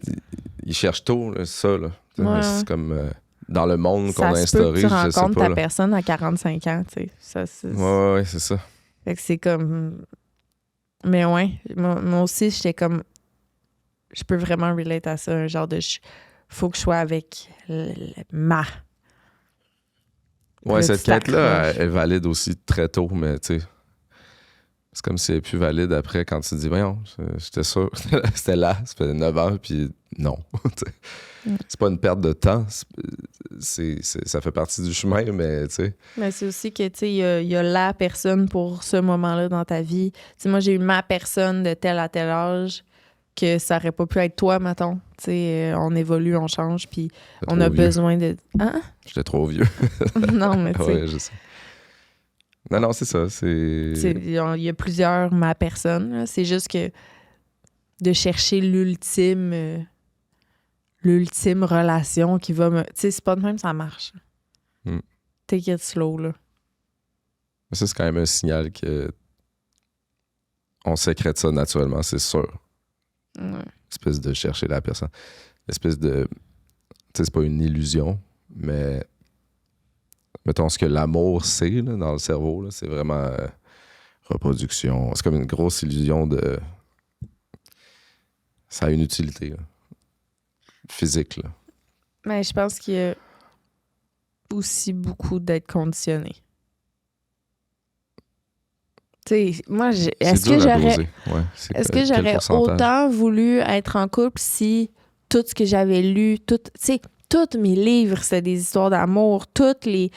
il cherche tôt, là, ça, là. Ouais. C'est comme dans le monde qu'on a Ça se peut instauré, que tu je sais rencontres pas. ta Là. personne à 45 ans, tu sais. Ouais, c'est ça. Fait que c'est comme... Mais ouais, moi aussi, j'étais comme... Je peux vraiment relate à ça, un genre de... Faut que je sois avec ma... Ouais, Là, cette tu quête-là t'accroches. est valide aussi très tôt, mais tu sais, c'est comme si elle est plus valide après quand tu te dis, voyons, j'étais sûr, c'était là, ça fait 9 ans, puis non. C'est pas une perte de temps, ça fait partie du chemin, mais tu sais. Mais c'est aussi que, tu sais, il y a la personne pour ce moment-là dans ta vie. Tu sais, moi, j'ai eu ma personne de tel à tel âge que ça aurait pas pu être toi, mettons. Tu sais, on évolue, on change, puis J'étais on trop a vieux. besoin de... Hein? J'étais trop vieux. Non, mais tu sais, Ouais, je sais. Non, c'est ça, il y a plusieurs ma personne. Là. C'est juste que de chercher l'ultime relation qui va me... Tu sais, c'est pas de même, ça marche. Mm. Take it slow, là. Ça, c'est quand même un signal que on sécrète ça naturellement, c'est sûr. Ouais. Espèce de chercher la personne. Espèce de... Tu sais, c'est pas une illusion, mais... Mettons, ce que l'amour c'est là, dans le cerveau, là, c'est vraiment reproduction. C'est comme une grosse illusion de... Ça a une utilité là, physique. Là. Mais je pense qu'il y a aussi beaucoup d'être conditionné. Tu sais, moi, est-ce C'est dur que à j'aurais... doser. Ouais, Est-ce que quel j'aurais pourcentage? autant voulu être en couple si tout ce que j'avais lu, tu sais, tous mes livres, c'était des histoires d'amour, toutes les...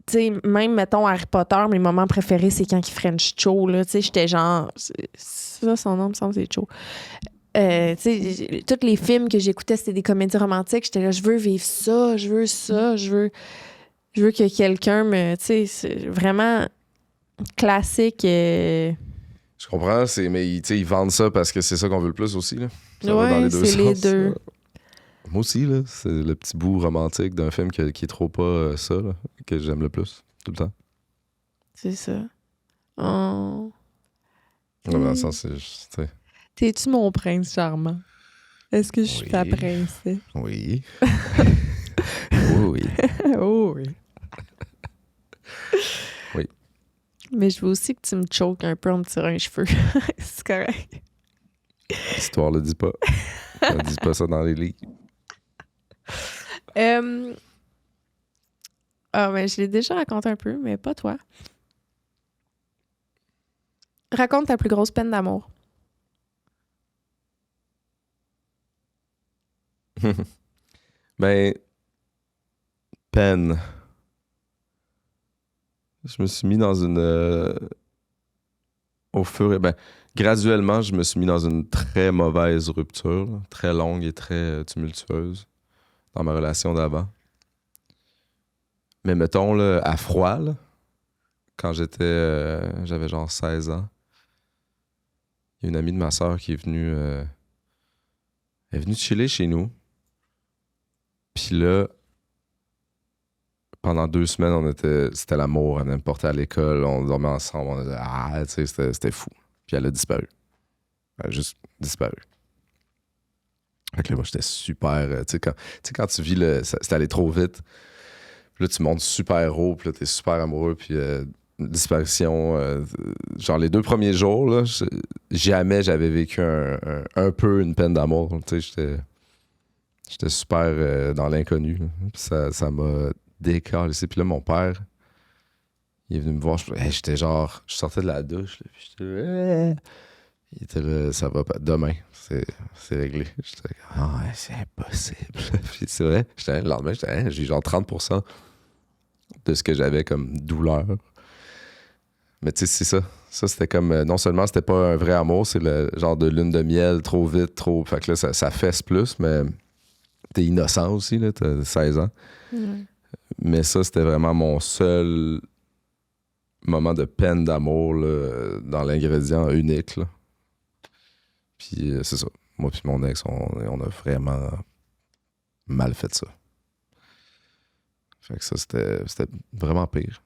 Tu sais, même, mettons, Harry Potter, mes moments préférés, c'est quand il French Cho, là, tu sais, j'étais genre... C'est ça, son nom, me semble, c'est Cho. Tu sais, tous les films que j'écoutais, c'était des comédies romantiques, j'étais là, je veux vivre ça, je veux ça, je veux que quelqu'un me... Tu sais, c'est vraiment classique... Je comprends, mais ils vendent ça parce que c'est ça qu'on veut le plus aussi. Là. Ça va dans Ouais, les deux c'est les sens. deux. Moi aussi, là, c'est le petit bout romantique d'un film qui est trop pas ça, là, que j'aime le plus, tout le temps. C'est ça. Oh. Ouais, dans le sens, c'est juste, tu sais, T'es-tu mon prince charmant? Est-ce que je suis Oui. ta princesse? oui. Oui. Oh oui. Oui. Mais je veux aussi que tu me choques un peu en me tirant un cheveu. C'est correct. L'histoire le dit pas. On dit pas ça dans les livres. Ah, mais je l'ai déjà raconté un peu, mais pas toi. Raconte ta plus grosse peine d'amour. Ben, peine. Je me suis mis dans une... au fur et... Ben, graduellement, je me suis mis dans une très mauvaise rupture, là, très longue et très tumultueuse dans ma relation d'avant. Mais mettons, là, à froid, là, quand j'avais genre 16 ans, il y a une amie de ma soeur qui est venue... elle est venue chiller chez nous. Puis là, pendant 2 semaines, c'était l'amour. Elle me portait à l'école, on dormait ensemble. On était, tu sais, c'était fou. Puis elle a disparu. Elle a juste disparu. Fait que là, moi, j'étais super... tu sais, quand tu vis, c'est allé trop vite. Puis là, tu montes super haut, puis là, t'es super amoureux. Puis disparition. Genre, les 2 premiers jours, là, jamais j'avais vécu un peu une peine d'amour. Tu sais, j'étais super dans l'inconnu. Puis ça m'a décalissé. Puis là, mon père, il est venu me voir. J'étais genre... Je sortais de la douche. Là, puis j'étais... Il était là, ça va pas. Demain, c'est réglé. J'étais comme, ah, c'est impossible. Puis c'est vrai, le lendemain, j'ai genre 30% de ce que j'avais comme douleur. Mais tu sais, c'est ça. Ça, c'était comme, non seulement c'était pas un vrai amour, c'est le genre de lune de miel, trop vite, trop. Fait que là, ça fesse plus, mais t'es innocent aussi, là, t'as 16 ans. Mais ça, c'était vraiment mon seul moment de peine d'amour, là, dans l'ingrédient unique, là. Puis c'est ça. Moi puis mon ex, on a vraiment mal fait ça. Fait que ça, c'était vraiment pire.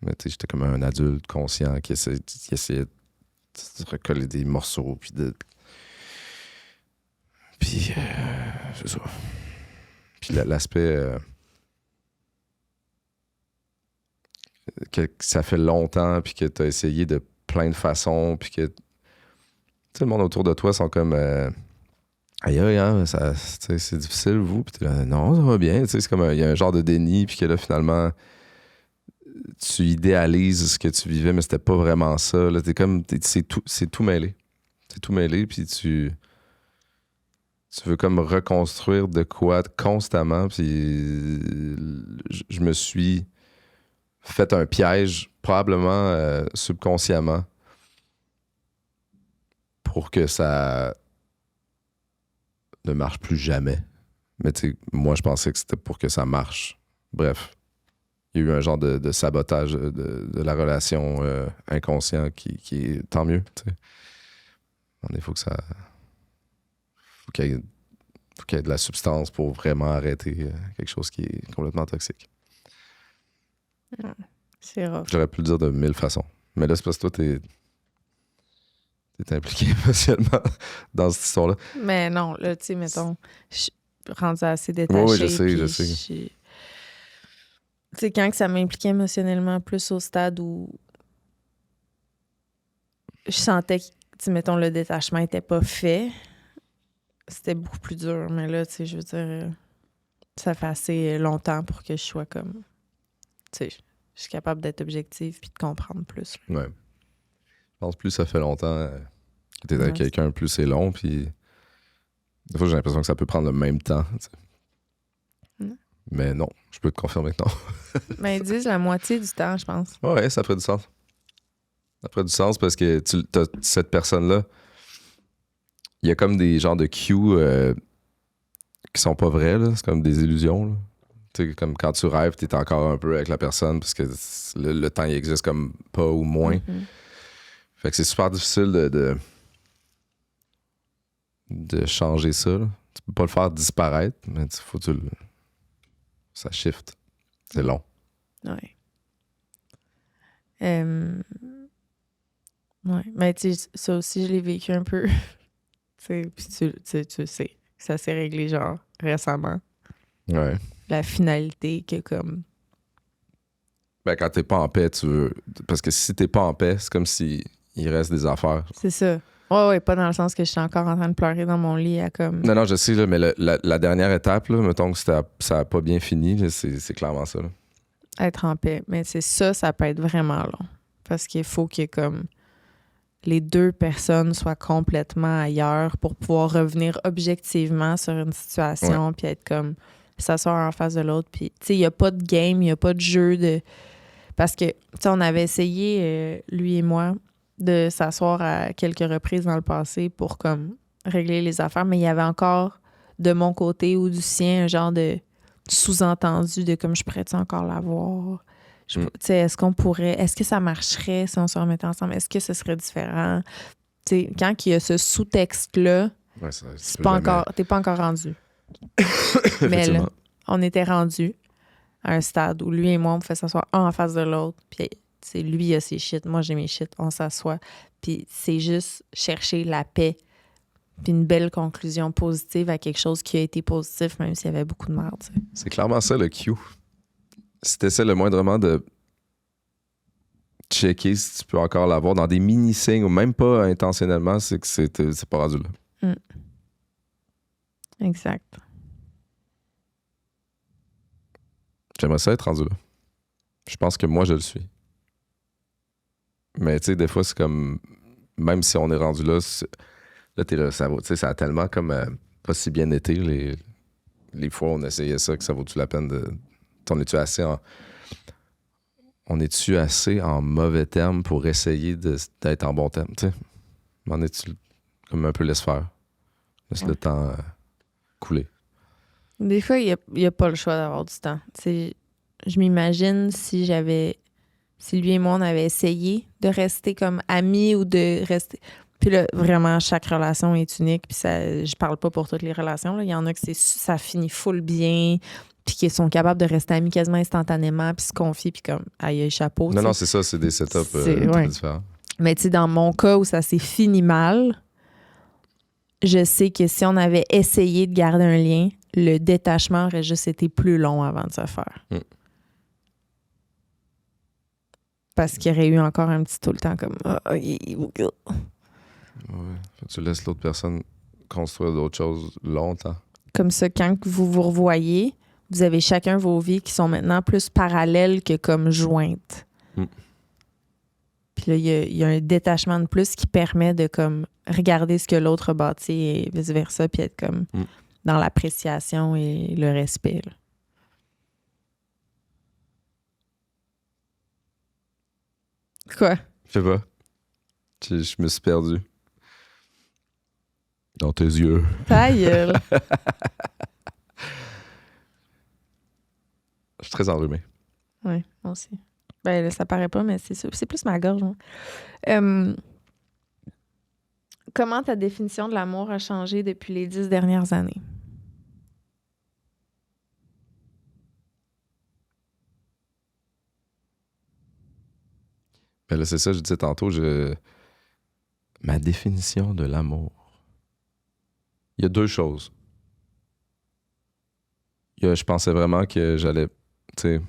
Mais tu sais, j'étais comme un adulte conscient qui essayait de recoller des morceaux, puis Puis, c'est ça. Puis l'aspect... que ça fait longtemps, puis que t'as essayé de plein de façons, puis que... Tu sais, le monde autour de toi sont comme... aïe, aïe, hein, c'est difficile, vous. Puis t'es là, non, ça va bien. Tu sais, c'est comme... Il y a un genre de déni, puis que là, finalement, tu idéalises ce que tu vivais, mais c'était pas vraiment ça. Là, t'es comme... c'est tout mêlé. C'est tout mêlé, puis tu veux comme reconstruire de quoi constamment, puis je me suis fait un piège, probablement subconsciemment, pour que ça ne marche plus jamais. Mais tu sais, moi, je pensais que c'était pour que ça marche. Bref, il y a eu un genre de sabotage de la relation inconscient qui est tant mieux, tu sais. Il faut que ça... faut qu'il y ait de la substance pour vraiment arrêter quelque chose qui est complètement toxique. C'est rough. J'aurais pu le dire de 1000 façons. Mais là, c'est parce que toi, t'es impliqué émotionnellement dans cette histoire-là. Mais non, là, tu sais, mettons, je suis rendue assez détachée. Oui, je sais. Tu sais, quand que ça m'impliquait émotionnellement plus au stade où je sentais que, tu sais, mettons, le détachement était pas fait, c'était beaucoup plus dur. Mais là, tu sais, je veux dire, ça fait assez longtemps pour que je sois comme... Tu sais, je suis capable d'être objective puis de comprendre plus. Ouais. Je pense plus ça fait longtemps que t'es avec quelqu'un, plus c'est long, puis des fois j'ai l'impression que ça peut prendre le même temps. Mais non, je peux te confirmer que non. Mais ils disent la moitié du temps, je pense. Ouais, ça ferait du sens. Ça ferait du sens parce que t'as cette personne-là, il y a comme des genres de cues qui sont pas vrais, là. C'est comme des illusions, là. Tu sais, comme quand tu rêves, t'es encore un peu avec la personne parce que le temps, il existe comme pas ou moins. Fait que c'est super difficile de changer ça, là. Tu peux pas le faire disparaître, mais faut que ça shift. C'est long. Ouais. Ouais. Mais tu sais, ça aussi, je l'ai vécu un peu. Puis tu sais, ça s'est réglé genre récemment. Ouais. La finalité que comme... Ben, quand t'es pas en paix, tu veux... Parce que si t'es pas en paix, c'est comme si il reste des affaires. C'est ça. Ouais, pas dans le sens que je suis encore en train de pleurer dans mon lit à comme... Non, je sais, là, mais la dernière étape, là, mettons que ça a pas bien fini, là, c'est clairement ça, là. Être en paix. Mais c'est ça peut être vraiment long. Parce qu'il faut que comme les deux personnes soient complètement ailleurs pour pouvoir revenir objectivement sur une situation puis être comme... s'asseoir en face de l'autre. Puis, tu sais, il n'y a pas de game, il n'y a pas de jeu de... Parce que, tu sais, on avait essayé, lui et moi, de s'asseoir à quelques reprises dans le passé pour, comme, régler les affaires, mais il y avait encore, de mon côté ou du sien, un genre de sous-entendu de comme, je pourrais-tu encore l'avoir? Tu sais, est-ce que ça marcherait si on se remettait ensemble? Est-ce que ce serait différent? Tu sais, quand il y a ce sous-texte-là, t'es pas encore rendu. Mais là, on était rendu à un stade où lui et moi, on pouvait s'asseoir un en face de l'autre. Puis, lui, il a ses shit, moi, j'ai mes shit. On s'assoit. Puis, c'est juste chercher la paix. Puis, une belle conclusion positive à quelque chose qui a été positif, même s'il y avait beaucoup de merde. T'sais. C'est clairement ça, le cue. Si t'essaies le moindrement de checker si tu peux encore l'avoir dans des mini-signes ou même pas intentionnellement, c'est que c'est pas rendu là. Exact. J'aimerais ça être rendu là. Je pense que moi, je le suis. Mais tu sais, des fois, c'est comme... Même si on est rendu là, là, t'es là, ça vaut... Tu sais, ça a tellement comme... pas si bien été, les fois où on essayait ça, que ça vaut-tu la peine de... On est-tu assez en... On est-tu assez en mauvais termes pour essayer d'être en bon terme, tu sais? On est-tu comme un peu laisse faire? Laisse le temps couler. Des fois, il n'y a pas le choix d'avoir du temps. T'sais, je m'imagine si lui et moi, on avait essayé de rester comme amis ou de rester... Puis là, vraiment, chaque relation est unique. Puis ça, je parle pas pour toutes les relations. Là. Il y en a que ça finit full bien, puis qui sont capables de rester amis quasiment instantanément, puis se confier, puis comme, aïe, chapeau. Non, c'est ça, c'est des setups différents. Mais tu sais, dans mon cas où ça s'est fini mal, je sais que si on avait essayé de garder un lien, le détachement aurait juste été plus long avant de se faire. Parce qu'il y aurait eu encore un petit tout le temps comme... Ouais. Tu laisses l'autre personne construire d'autres choses longtemps. Comme ça, quand vous vous revoyez, vous avez chacun vos vies qui sont maintenant plus parallèles que comme jointes. Puis là, il y a un détachement de plus qui permet de comme regarder ce que l'autre a bâti et vice-versa, puis être comme dans l'appréciation et le respect. Là. Quoi? Je sais pas. Je me suis perdu. Dans tes yeux. Ta gueule. Je suis très enrhumé. Oui, moi aussi. Ben là, ça paraît pas, mais c'est plus ma gorge. Comment ta définition de l'amour a changé depuis les 10 dernières années? Ben là, c'est ça, je disais tantôt, ma définition de l'amour. Il y a deux choses. Je pensais vraiment que j'allais, tu sais,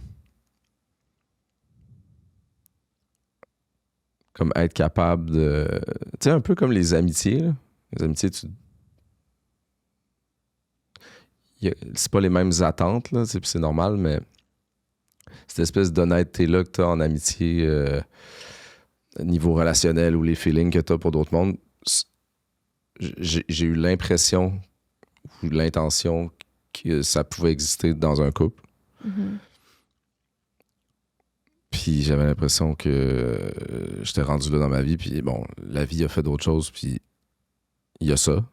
comme être capable de... Tu sais, un peu comme les amitiés, là. Les amitiés, c'est pas les mêmes attentes, là, puis c'est normal, mais cette espèce d'honnêteté-là que t'as en amitié, niveau relationnel ou les feelings que t'as pour d'autres mondes, j'ai eu l'impression ou l'intention que ça pouvait exister dans un couple. Puis j'avais l'impression que j'étais rendu là dans ma vie, puis bon, la vie a fait d'autres choses, puis il y a ça.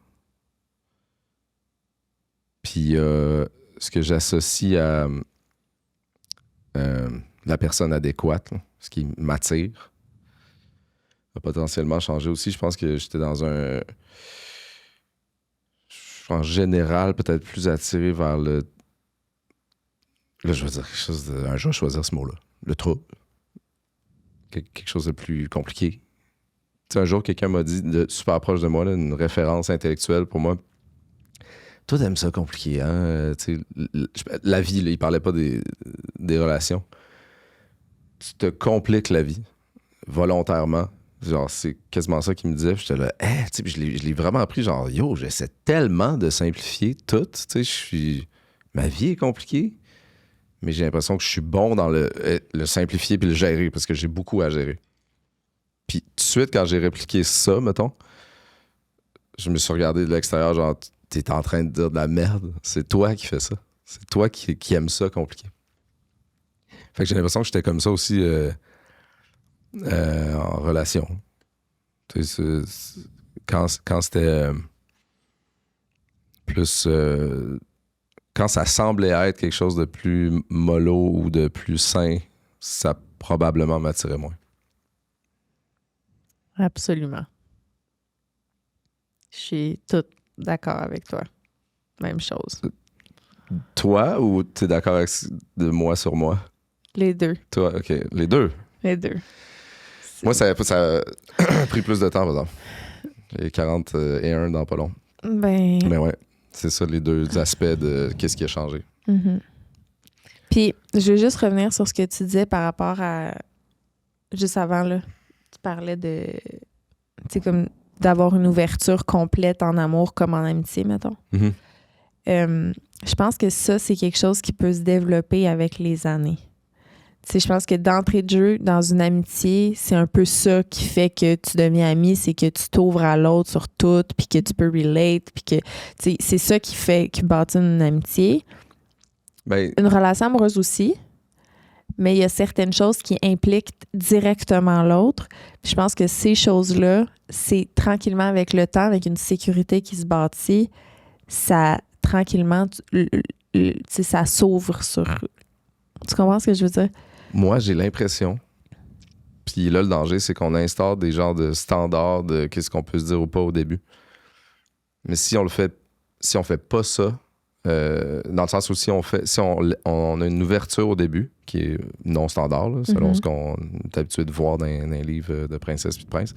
Puis ce que j'associe à la personne adéquate, là, ce qui m'attire, a potentiellement changé aussi. Je pense que j'étais dans en général, peut-être plus attiré vers le... Là, je vais dire quelque chose de... Un jour, je vais choisir ce mot-là. Le trouble. Quelque chose de plus compliqué. Tu sais, un jour, quelqu'un m'a dit, super proche de moi, là, une référence intellectuelle pour moi. Toi, t'aimes ça compliqué, hein? Tu sais, la vie, là, il parlait pas des relations. Tu te compliques la vie, volontairement. Genre, c'est quasiment ça qu'il me disait. J'étais là, tu sais, je l'ai vraiment appris, genre, yo, j'essaie tellement de simplifier tout. Tu sais, ma vie est compliquée, mais j'ai l'impression que je suis bon dans le simplifier puis le gérer parce que j'ai beaucoup à gérer. Puis tout de suite, quand j'ai répliqué ça, mettons, je me suis regardé de l'extérieur, genre, t'es en train de dire de la merde. C'est toi qui fais ça. C'est toi qui aime ça compliqué. Fait que j'ai l'impression que j'étais comme ça aussi en relation. Tu sais, quand c'était plus... quand ça semblait être quelque chose de plus mollo ou de plus sain, ça probablement m'attirait moins. Absolument. Je suis toute d'accord avec toi. Même chose. Toi ou t'es d'accord avec de moi sur moi? Les deux. Toi, OK. Les deux? Les deux. Moi, ça a pris plus de temps, par exemple. J'ai 41 dans pas long. Ben... Mais ouais, c'est ça les deux aspects de qu'est-ce qui a changé. Mm-hmm. Puis, je veux juste revenir sur ce que tu disais par rapport à juste avant, là, tu parlais de, tu sais, comme d'avoir une ouverture complète en amour comme en amitié, mettons. Je pense que ça, c'est quelque chose qui peut se développer avec les années. Tu sais, je pense que d'entrée de jeu, dans une amitié, c'est un peu ça qui fait que tu deviens ami, c'est que tu t'ouvres à l'autre sur tout, puis que tu peux relate, puis que, tu sais, c'est ça qui bâtit une amitié. Ben, Une relation amoureuse aussi, mais il y a certaines choses qui impliquent directement l'autre. Puis je pense que ces choses-là, c'est tranquillement avec le temps, avec une sécurité qui se bâtit, ça, tranquillement, tu sais, ça s'ouvre sur... Tu comprends ce que je veux dire? moi, j'ai l'impression, puis là, le danger, c'est qu'on instaure des genres de standards de qu'est-ce qu'on peut se dire ou pas au début. Mais si on fait pas ça, dans le sens où si on a une ouverture au début, qui est non standard, là, selon ce qu'on est habitué de voir dans les livres de princesse et de prince,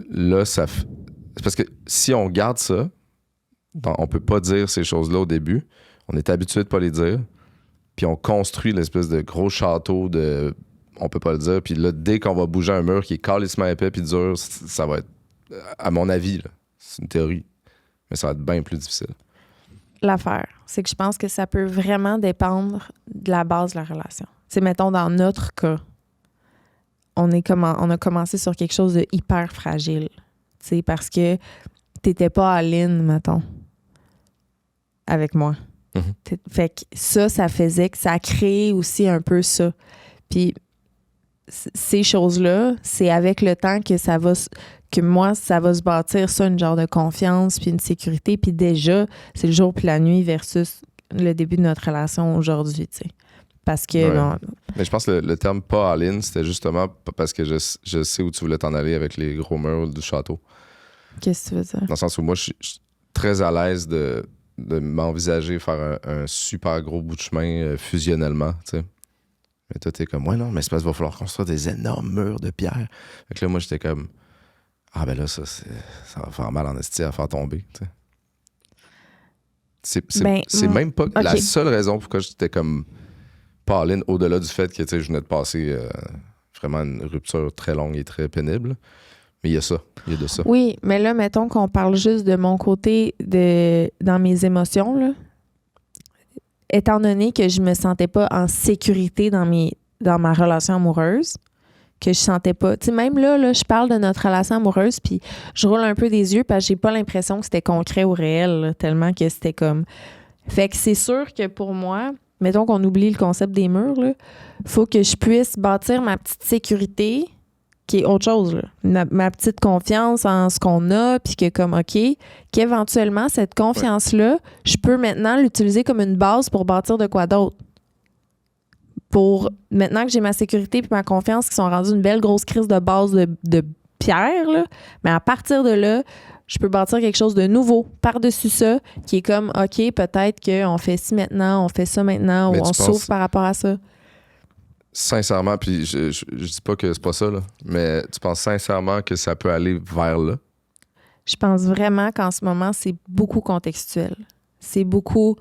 là, c'est parce que si on garde ça, on peut pas dire ces choses-là au début, on est habitué de pas les dire, puis on construit l'espèce de gros château de on peut pas le dire, puis là, dès qu'on va bouger un mur qui est calissement épais puis dur, ça va être, à mon avis, là, c'est une théorie, mais ça va être bien plus difficile. L'affaire, c'est que je pense que ça peut vraiment dépendre de la base de la relation. Tu sais, mettons, dans notre cas, on a commencé sur quelque chose de hyper fragile. Tu sais, parce que t'étais pas all-in, mettons, avec moi. Fait que ça faisait que ça a créé aussi un peu ça. Puis ces choses-là, c'est avec le temps que ça va se bâtir ça, une genre de confiance puis une sécurité. Puis déjà, c'est le jour puis la nuit versus le début de notre relation aujourd'hui, tu sais. Parce que... Ouais. Bon, mais je pense que le terme pas all-in, c'était justement parce que je sais où tu voulais t'en aller avec les gros murs du château. qu'est-ce que tu veux dire? Dans le sens où moi, je suis très à l'aise de m'envisager faire un super gros bout de chemin fusionnellement, tu sais. Mais toi, t'es comme, ouais, non, mais c'est parce qu'il va falloir construire des énormes murs de pierre. Fait que là, moi, j'étais comme, ah, ben là, ça va faire mal en esti à faire tomber, tu sais. C'est même pas la seule raison pourquoi j'étais comme Pauline, au-delà du fait que, tu sais, je venais de passer vraiment une rupture très longue et très pénible. Mais il y a de ça. Oui, mais là, mettons qu'on parle juste de mon côté dans mes émotions, là. Étant donné que je me sentais pas en sécurité dans ma relation amoureuse, que je sentais pas... Tu sais, même là, je parle de notre relation amoureuse, puis je roule un peu des yeux parce que j'ai pas l'impression que c'était concret ou réel, là, tellement que c'était comme... Fait que c'est sûr que pour moi, mettons qu'on oublie le concept des murs, là, faut que je puisse bâtir ma petite sécurité, qui est autre chose, là. Ma petite confiance en ce qu'on a, puis que comme, OK, qu'éventuellement, cette confiance-là, je peux maintenant l'utiliser comme une base pour bâtir de quoi d'autre. Pour, maintenant que j'ai ma sécurité puis ma confiance qui sont rendues une belle grosse crise de base de pierre, là, mais à partir de là, je peux bâtir quelque chose de nouveau par-dessus ça, qui est comme, OK, peut-être qu'on fait ci maintenant, on fait ça maintenant, mais ou on s'ouvre par rapport à ça. Sincèrement, puis je dis pas que c'est pas ça, là, mais tu penses sincèrement que ça peut aller vers là? Je pense vraiment qu'en ce moment, c'est beaucoup contextuel. C'est beaucoup...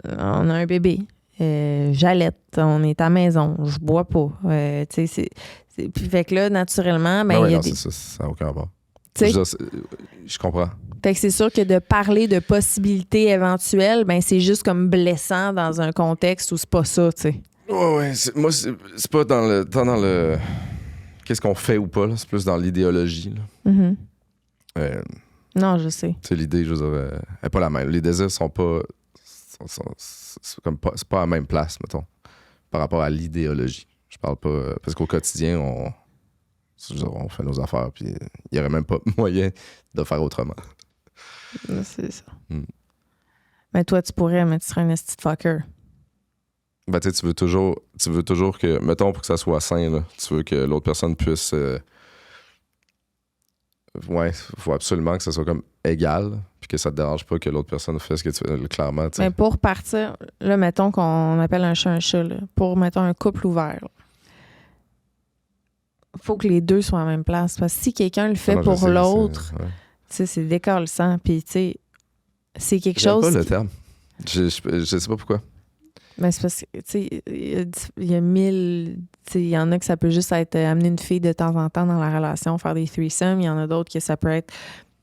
on a un bébé, j'allaite, on est à la maison, je bois pas. Tu sais, puis fait que là, naturellement... Ben, non, y a non, des... c'est ça, ça n'a aucun rapport. Je comprends. Fait que c'est sûr que de parler de possibilités éventuelles, ben c'est juste comme blessant dans un contexte où c'est pas ça, tu sais. Ouais, moi, c'est pas dans le qu'est-ce qu'on fait ou pas, là, c'est plus dans l'idéologie. Là. Mm-hmm. Non, je sais. Tu sais, l'idée, je veux dire, elle est pas la même. Les désirs sont pas... c'est pas à la même place, mettons, par rapport à l'idéologie. Je parle pas... parce qu'au quotidien, on fait nos affaires, puis il y aurait même pas moyen de faire autrement. C'est ça. Mais toi, tu pourrais, mais tu serais un esti de fucker. Ben, tu sais, tu veux toujours que, mettons, pour que ça soit sain, là, tu veux que l'autre personne puisse... ouais, il faut absolument que ça soit comme égal, puis que ça te dérange pas que l'autre personne fasse ce que tu veux, clairement, tu sais. Mais pour partir, là, mettons qu'on appelle un chat, là, pour, mettons, un couple ouvert, il faut que les deux soient à la même place. Parce que si quelqu'un le fait pour l'autre, tu sais, c'est décalissant. Puis, tu sais, c'est quelque chose... J'aime pas le terme. Je sais pas pourquoi. Mais c'est parce que, tu sais, il y a 1000... Tu sais, il y en a que ça peut juste être amener une fille de temps en temps dans la relation, faire des threesomes. Il y en a d'autres que ça peut être...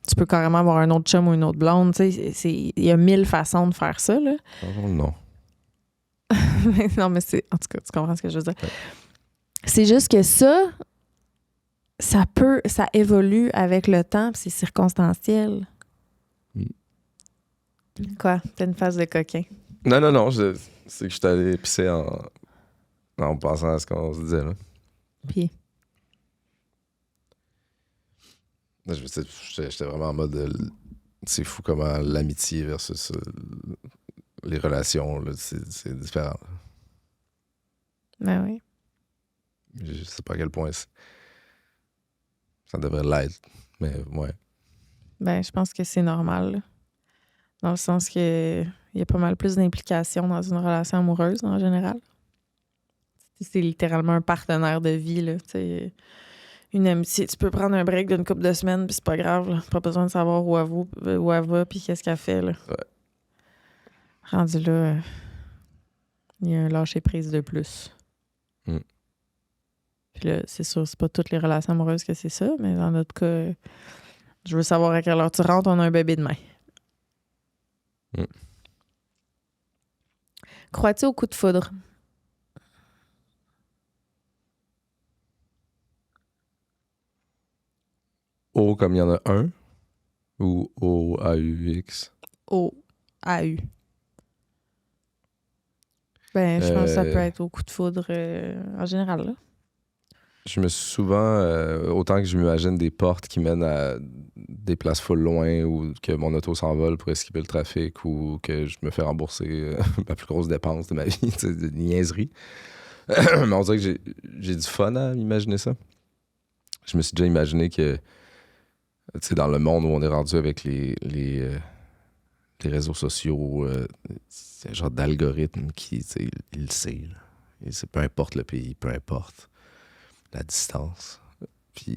Tu peux carrément avoir un autre chum ou une autre blonde. Tu sais, il y a 1000 façons de faire ça, là. Oh, non. Non, mais c'est... En tout cas, tu comprends ce que je veux dire. Ouais. C'est juste que ça évolue avec le temps, puis c'est circonstanciel. Quoi? T'as une phase de coquin. Non. C'est que je suis allé pisser en pensant à ce qu'on se disait, là. Puis? J'étais vraiment en mode... c'est fou comment l'amitié versus les relations, là, c'est différent. Ben oui. Je sais pas à quel point ça devrait l'être, mais ouais. Ben, je pense que c'est normal, là. Dans le sens que il y a pas mal plus d'implications dans une relation amoureuse, en général. C'est littéralement un partenaire de vie, là. T'sais, une amitié, tu peux prendre un break d'une couple de semaines, puis c'est pas grave, là. Pas besoin de savoir où elle va, puis qu'est-ce qu'elle fait, là. Ouais. Rendu là, il y a un lâcher-prise de plus. Puis là, c'est sûr, c'est pas toutes les relations amoureuses que c'est ça, mais dans notre cas, je veux savoir à quelle heure tu rentres, on a un bébé demain. Crois-tu au coup de foudre? O comme il y en a un? Ou O-A-U-X? O-A-U. Ben, je pense que ça peut être au coup de foudre en général, là. Je me suis souvent, autant que je m'imagine des portes qui mènent à des places full loin ou que mon auto s'envole pour esquiver le trafic ou que je me fais rembourser ma plus grosse dépense de ma vie, des niaiseries. Mais on dirait que j'ai du fun à imaginer ça. Je me suis déjà imaginé que, tu sais, dans le monde où on est rendu avec les réseaux sociaux, c'est un genre d'algorithme qui, tu sais, il le sait. Et c'est peu importe le pays, peu importe la distance. Puis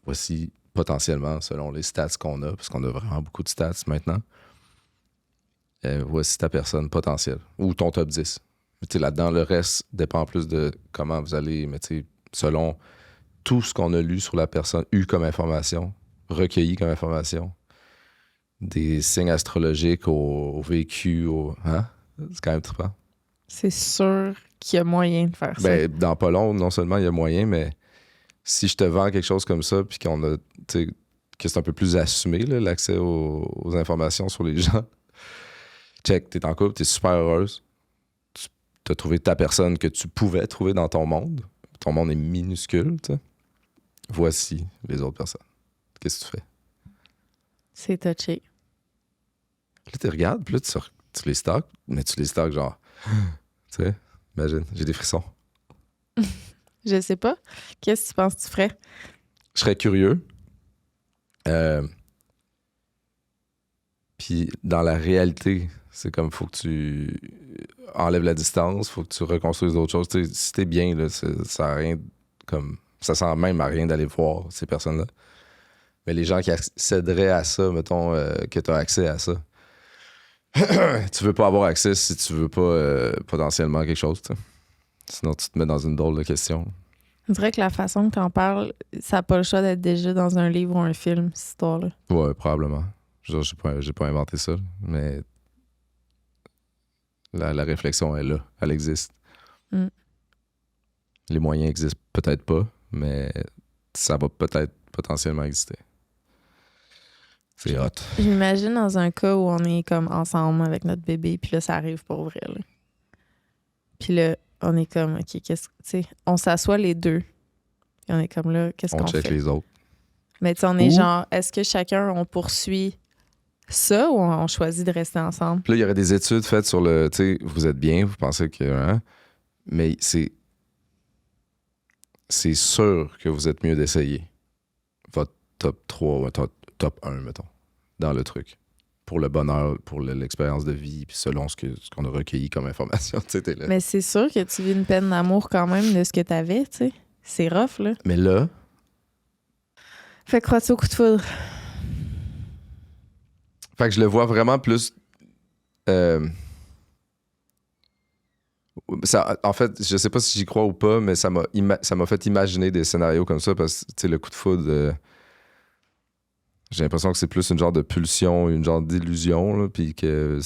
voici potentiellement, selon les stats qu'on a, parce qu'on a vraiment beaucoup de stats maintenant, voici ta personne potentielle ou ton top 10. Mais là-dedans, le reste dépend plus de comment vous allez, mais selon tout ce qu'on a lu sur la personne, eu comme information, recueilli comme information, des signes astrologiques au vécu, hein? C'est quand même trippant. C'est sûr qu'il y a moyen de faire ça. Ben, dans pas long, non seulement il y a moyen, mais si je te vends quelque chose comme ça, puis qu'on a, que c'est un peu plus assumé, là, l'accès aux informations sur les gens, check, t'es en couple, t'es super heureuse, tu as trouvé ta personne que tu pouvais trouver dans ton monde est minuscule, t'sais. Voici les autres personnes. Qu'est-ce que tu fais? C'est touché. Là, tu regardes, puis là, tu les stocks, mais tu les stocks genre, tu sais, imagine, j'ai des frissons. Je sais pas. Qu'est-ce que tu penses que tu ferais? Je serais curieux. Puis dans la réalité, c'est comme faut que tu enlèves la distance, faut que tu reconstruises d'autres choses. T'sais, si t'es bien, là, ça sert à rien comme. Ça sert même à rien d'aller voir ces personnes-là. Mais les gens qui accéderaient à ça, mettons, que tu as accès à ça, tu veux pas avoir accès si tu veux pas potentiellement quelque chose, t'sais. Sinon, tu te mets dans une drôle de question. On dirait que la façon que tu en parles, ça n'a pas le choix d'être déjà dans un livre ou un film, cette histoire-là. Ouais, probablement. Genre, j'ai pas inventé ça, mais la réflexion est là. Elle existe. Mm. Les moyens existent peut-être pas, mais ça va peut-être potentiellement exister. C'est hot. Je m'imagine dans un cas où on est comme ensemble avec notre bébé, puis là, ça arrive pour vrai, là. Puis là, on est comme, OK, qu'est-ce que, tu sais, on s'assoit les deux. Et on est comme là, qu'est-ce qu'on fait? On check les autres. Mais tu sais, on est genre, est-ce que chacun, on poursuit ça ou on choisit de rester ensemble? Puis là, il y aurait des études faites sur le, tu sais, vous êtes bien, vous pensez que, hein, mais c'est sûr que vous êtes mieux d'essayer votre top 3 ou top 1, mettons, dans le truc. Pour le bonheur, pour l'expérience de vie, puis selon ce qu'on a recueilli comme information. Là. Mais c'est sûr que tu vis une peine d'amour quand même de ce que t'avais, tu sais. C'est rough, là. Mais là... Fait que crois-tu au coup de foudre? Fait que je le vois vraiment plus... En fait, je sais pas si j'y crois ou pas, mais ça m'a fait imaginer des scénarios comme ça parce que, tu sais, le coup de foudre, j'ai l'impression que c'est plus une genre de pulsion, une genre d'illusion, là, puis que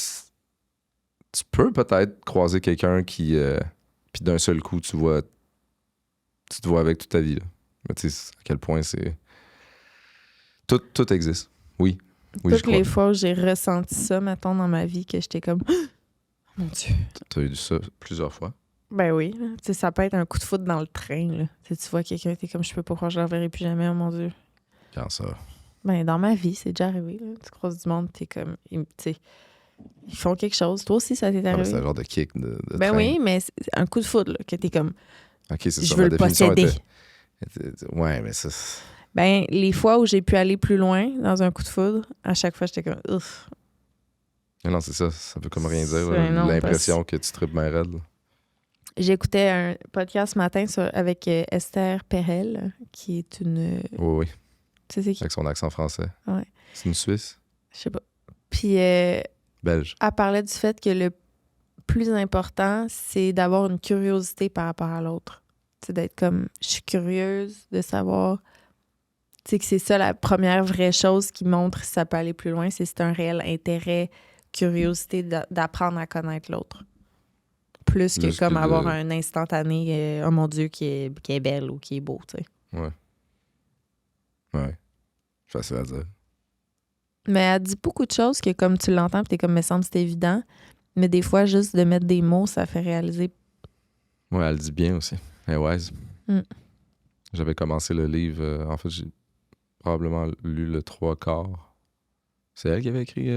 tu peux peut-être croiser quelqu'un qui, puis d'un seul coup, tu te vois avec toute ta vie, là. Mais tu sais, à quel point c'est... Tout existe. Oui, j'y Toutes crois. les fois où j'ai ressenti ça, mettons, dans ma vie, que j'étais comme... Mon Dieu. T'as eu ça plusieurs fois. Ben oui. Tu sais, ça peut être un coup de foudre dans le train, là. Tu sais, tu vois quelqu'un, t'es comme, je peux pas croire que je la reverrai plus jamais, oh mon Dieu. Quand ça... Ben, dans ma vie, c'est déjà arrivé, là. Tu croises du monde, t'es comme... Tu sais, ils font quelque chose. Toi aussi, ça t'est Ah, arrivé? c'est un genre de kick de Ben train. oui, mais c'est un coup de foudre, là, que t'es comme... OK, c'est ça. Je Ma veux le définition posséder. Ouais, mais ça... Ben, les fois où j'ai pu aller plus loin dans un coup de foudre, à chaque fois, j'étais comme... Ouf. Non, c'est ça. Ça veut comme rien dire. C'est Là. non, L'impression que tu tripes bien raide. Là. J'écoutais un podcast ce matin avec Esther Perel, qui est une... Oui. Tu sais, c'est qui? Avec son accent français. Ouais. C'est une Suisse? Je sais pas. Puis Belge. elle parlait du fait que le plus important, c'est d'avoir une curiosité par rapport à l'autre. Tu sais, d'être comme, je suis curieuse de savoir... Tu sais, que c'est ça la première vraie chose qui montre si ça peut aller plus loin, c'est si c'est un réel intérêt, curiosité d'apprendre à connaître l'autre. Plus que Juste comme que avoir un instantané, oh mon Dieu, qui est belle ou qui est beau, tu sais. Ouais. Facile à dire. Mais elle dit beaucoup de choses que comme tu l'entends, puis t'es comme, me semble c'est évident. Mais des fois, juste de mettre des mots, ça fait réaliser. Ouais, elle dit bien aussi. Elle est wise. Mm. J'avais commencé le livre. En fait, j'ai probablement lu le 3/4. C'est elle qui avait écrit...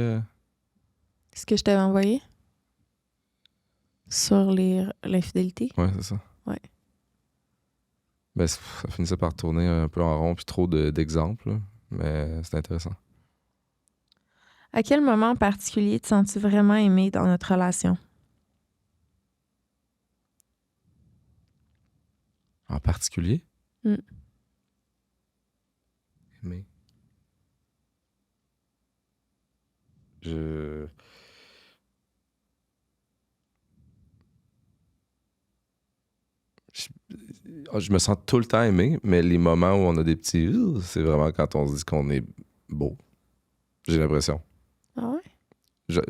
Ce que je t'avais envoyé sur l'infidélité. Ouais, c'est ça. Ouais. Ben, ça finissait par tourner un peu en rond, puis trop d'exemples. Là. Mais c'est intéressant. À quel moment en particulier te sens-tu vraiment aimé dans notre relation? En particulier? Mm. Aimé. Je me sens tout le temps aimé, mais les moments où on a des petits... c'est vraiment quand on se dit qu'on est beau. J'ai l'impression. Ah ouais?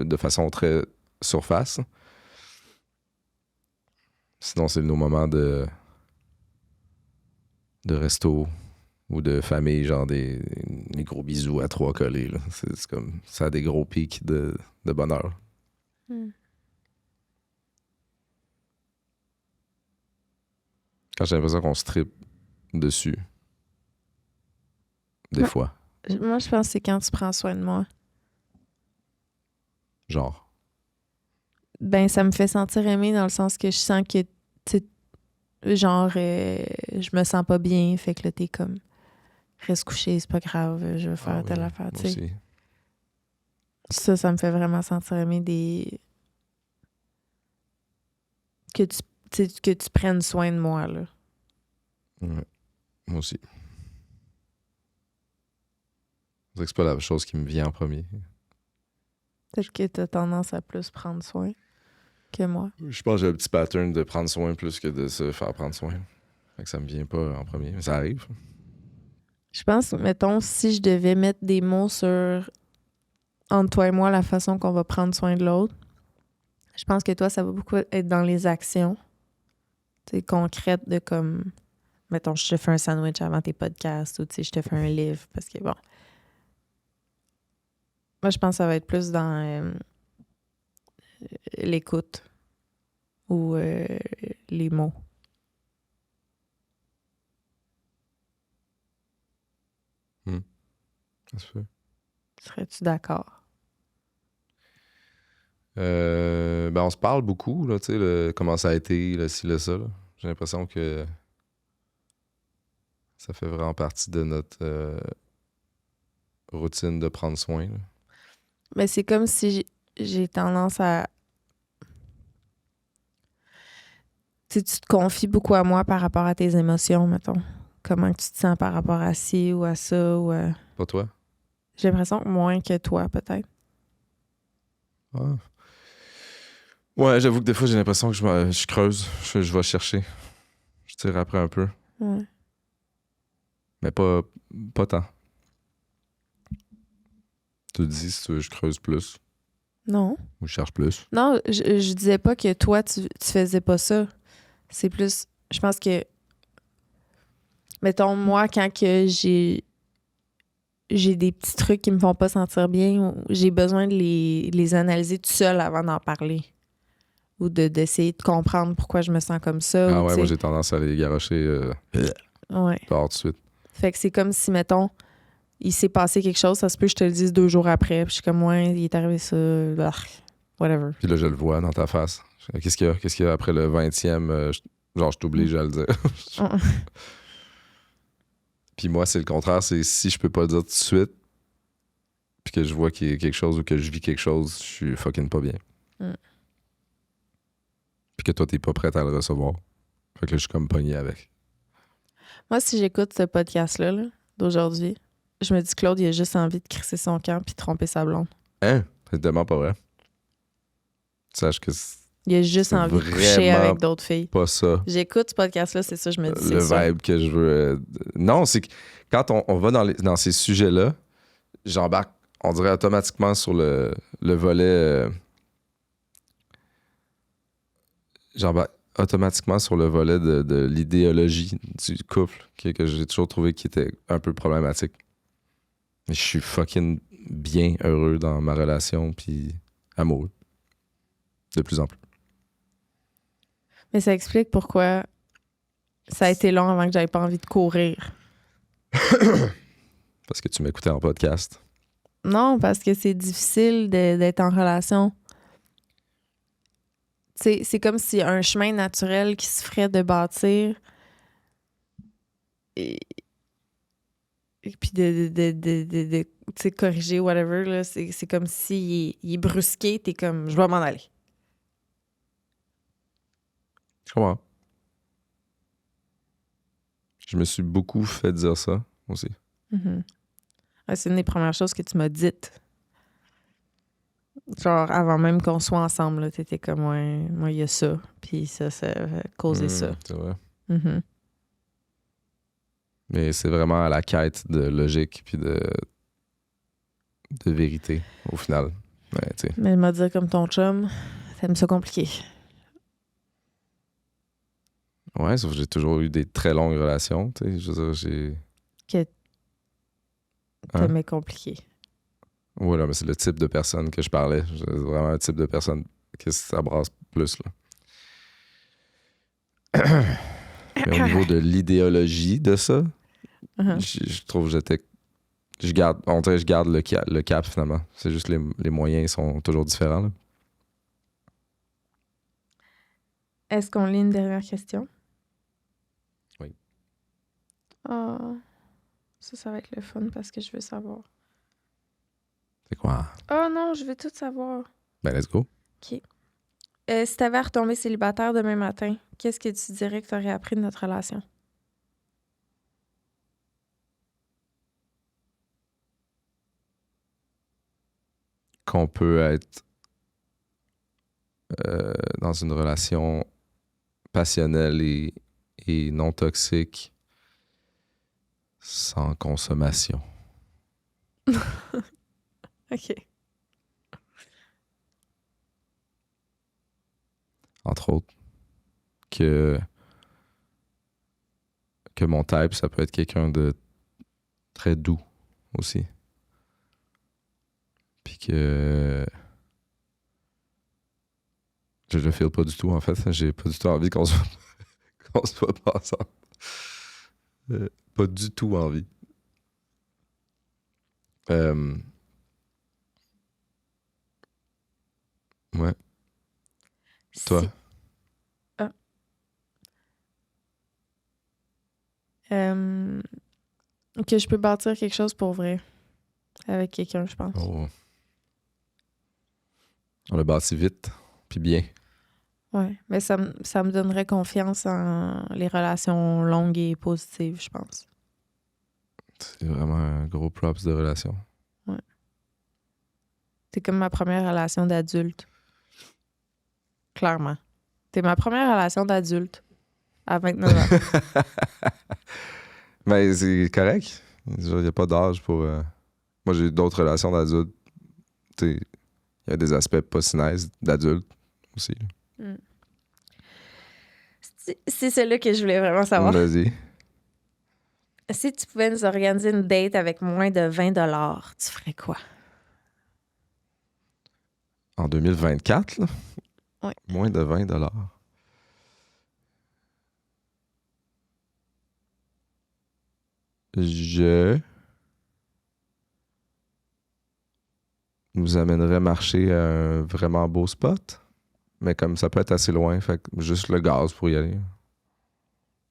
De façon très surface. Sinon, c'est nos moments de resto ou de famille, genre des gros bisous à 3 collés. Là. C'est comme... Ça a des gros pics de bonheur. Mm. Quand j'ai l'impression qu'on se tripe dessus. Des Ouais. fois. Moi, je pense que c'est quand tu prends soin de moi. Genre. Ben, ça me fait sentir aimée dans le sens que je sens que, tu sais, genre, je me sens pas bien, fait que là, t'es comme, reste couché, c'est pas grave, je vais faire telle affaire, tu sais. Aussi. Ça me fait vraiment sentir aimée que tu prennes soin de moi, là. Ouais. Moi aussi. C'est que c'est pas la chose qui me vient en premier. Peut-être que t'as tendance à plus prendre soin que moi. Je pense que j'ai un petit pattern de prendre soin plus que de se faire prendre soin. Fait que ça me vient pas en premier, mais ça arrive. Je pense, mettons, si je devais mettre des mots sur, entre toi et moi, la façon qu'on va prendre soin de l'autre, je pense que toi, ça va beaucoup être dans les actions, tu sais, concrètes de comme, mettons, je te fais un sandwich avant tes podcasts ou, tu sais, je te fais un livre parce que, bon. Moi, je pense que ça va être plus dans l'écoute ou les mots. Ça se fait. Serais-tu d'accord? Ben on se parle beaucoup, là, tu sais, comment ça a été, le ci, le ça. Là. J'ai l'impression que ça fait vraiment partie de notre routine de prendre soin. Là. Mais c'est comme si j'ai tendance à... Tu sais, tu te confies beaucoup à moi par rapport à tes émotions, mettons. Comment tu te sens par rapport à ci ou à ça ou à... Pas toi? J'ai l'impression que moins que toi, peut-être. Ah. Ouais, j'avoue que des fois, j'ai l'impression que je creuse. Je vais chercher. Je tire après un peu. Ouais. Mais pas tant. Tu te dis si tu veux, je creuse plus Non. ou je cherche plus. Non, je disais pas que toi, tu faisais pas ça. C'est plus... Je pense que... Mettons, moi, quand que j'ai des petits trucs qui me font pas sentir bien, ou j'ai besoin de les analyser tout seul avant d'en parler. Ou d'essayer de comprendre pourquoi je me sens comme ça. Ah ou, ouais, tu moi sais. j'ai tendance à les garocher Ouais. dehors tout de suite. Fait que c'est comme si, mettons, il s'est passé quelque chose, ça se peut que je te le dise 2 jours après, puis je suis comme, ouais, il est arrivé ça, whatever. Puis là, je le vois dans ta face. Qu'est-ce qu'il y a après le 20e? Genre, je t'oblige à le dire. Puis moi, c'est le contraire. C'est si je peux pas le dire tout de suite, puis que je vois qu'il y a quelque chose ou que je vis quelque chose, je suis fucking pas bien. Mm. Puis que toi, t'es pas prête à le recevoir. Fait que là, je suis comme pogné avec. Moi, si j'écoute ce podcast-là, là, d'aujourd'hui, je me dis, Claude, il a juste envie de crisser son camp puis de tromper sa blonde. Hein? C'est tellement pas vrai. Sache que c'est Il a juste C'est envie de coucher vraiment avec d'autres filles. pas ça. J'écoute ce podcast-là, c'est ça, je me dis, Le c'est ça. vibe que je veux. Non, c'est que quand on va dans ces sujets-là, j'embarque, on dirait automatiquement sur le volet. J'embarque automatiquement sur le volet de l'idéologie du couple que j'ai toujours trouvé qui était un peu problématique. Mais je suis fucking bien heureux dans ma relation puis amoureux. De plus en plus. Mais ça explique pourquoi ça a été long avant que j'avais pas envie de courir. Parce que tu m'écoutais en podcast. Non, parce que c'est difficile d'être en relation. C'est comme si un chemin naturel qui se ferait de bâtir et puis de tu sais, corriger, whatever, là, c'est comme si il est brusqué, t'es comme, je vais m'en aller. Je comprends. Je me suis beaucoup fait dire ça aussi. Mhm. Ouais, c'est une des premières choses que tu m'as dites. Genre, avant même qu'on soit ensemble, là, t'étais comme, ouais, moi, il y a ça, puis ça a causé ça. C'est vrai. Mhm. Mais c'est vraiment à la quête de logique puis de vérité, au final. Ouais, tu sais. Mais me dire comme ton chum, t'aimes ça compliqué. Ouais, sauf que j'ai toujours eu des très longues relations, tu sais. Je veux dire, j'ai... Que t'aimais compliqué. Voilà, mais c'est le type de personne que je parlais. C'est vraiment un type de personne que ça brasse plus, là. Mais au niveau de l'idéologie de ça, Uh-huh. je trouve que je garde le cap, finalement. C'est juste les moyens sont toujours différents, là. Est-ce qu'on lit une dernière question? Oui. Ah, ça va être le fun parce que je veux savoir. C'est quoi? Oh non, je veux tout savoir. Ben, let's go. OK. Si t'avais à retomber célibataire demain matin, qu'est-ce que tu dirais que t'aurais appris de notre relation? Qu'on peut être dans une relation passionnelle et non toxique sans consommation. OK. Entre autres, que mon type, ça peut être quelqu'un de très doux aussi. Puis que je le feel pas du tout, en fait. J'ai pas du tout envie qu'on soit pas ensemble. Pas du tout envie. Ouais. Toi? Que je peux bâtir quelque chose pour vrai avec quelqu'un, je pense. Oh. On l'a bâti vite, puis bien. Ouais, mais ça me donnerait confiance en les relations longues et positives, je pense. C'est vraiment un gros props de relation. Ouais. C'est comme ma première relation d'adulte. Clairement. T'es ma première relation d'adulte à 29 ans. Mais c'est correct. Il n'y a pas d'âge pour. Moi, j'ai eu d'autres relations d'adultes. Il y a des aspects pas si nice d'adultes aussi. C'est celle-là que je voulais vraiment savoir. Vas-y. Si tu pouvais nous organiser une date avec moins de 20 $, tu ferais quoi? En 2024, là? Ouais. Moins de 20 $. Je nous amènerais marcher à un vraiment beau spot. Mais comme ça peut être assez loin, fait que juste le gaz pour y aller.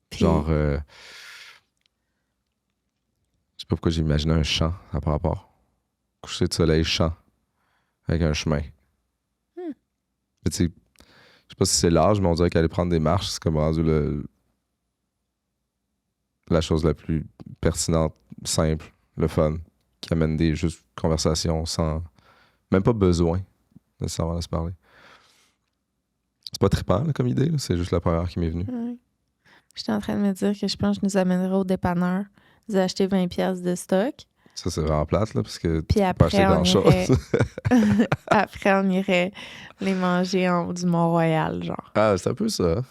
Puis- Genre, je sais pas pourquoi j'ai imaginé un champ à par rapport. Coucher de soleil, champ, avec un chemin. Mais tu sais, je sais pas si c'est l'âge, mais on dirait qu'aller prendre des marches, c'est comme rendu la chose la plus pertinente, simple, le fun, qui amène des juste conversations sans même pas besoin nécessairement de se parler. C'est pas trippant là, comme idée, là, c'est juste la première qui m'est venue. Ouais. J'étais en train de me dire que je pense que je nous amènerais au dépanneur, nous acheter 20 pièces de stock. Ça, c'est vraiment plate, là, parce que tu Puis peux pas acheter après, on grand-chose. irait... après, on irait les manger en haut du Mont-Royal, genre. Ah, c'est un peu ça.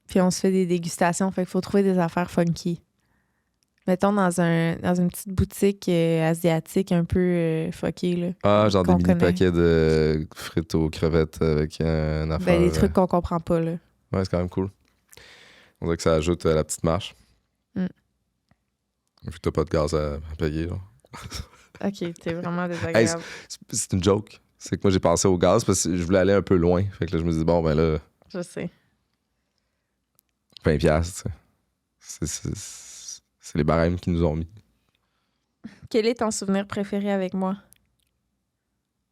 Puis on se fait des dégustations, fait qu'il faut trouver des affaires funky. Mettons dans une petite boutique asiatique un peu fuckée, là. Ah, genre des Qu'on mini connaît. paquets de frites aux crevettes avec un affaire. Ben, des trucs qu'on comprend pas, là. Ouais, c'est quand même cool. On dirait que ça ajoute à la petite marche. Vu que t'as pas de gaz à payer, là. OK, c'est vraiment désagréable. C'est une joke. C'est que moi, j'ai pensé au gaz parce que je voulais aller un peu loin. Fait que là, je me dis, bon, ben là, Je sais. 20 piastres, tu sais. C'est les barèmes qui nous ont mis. Quel est ton souvenir préféré avec moi?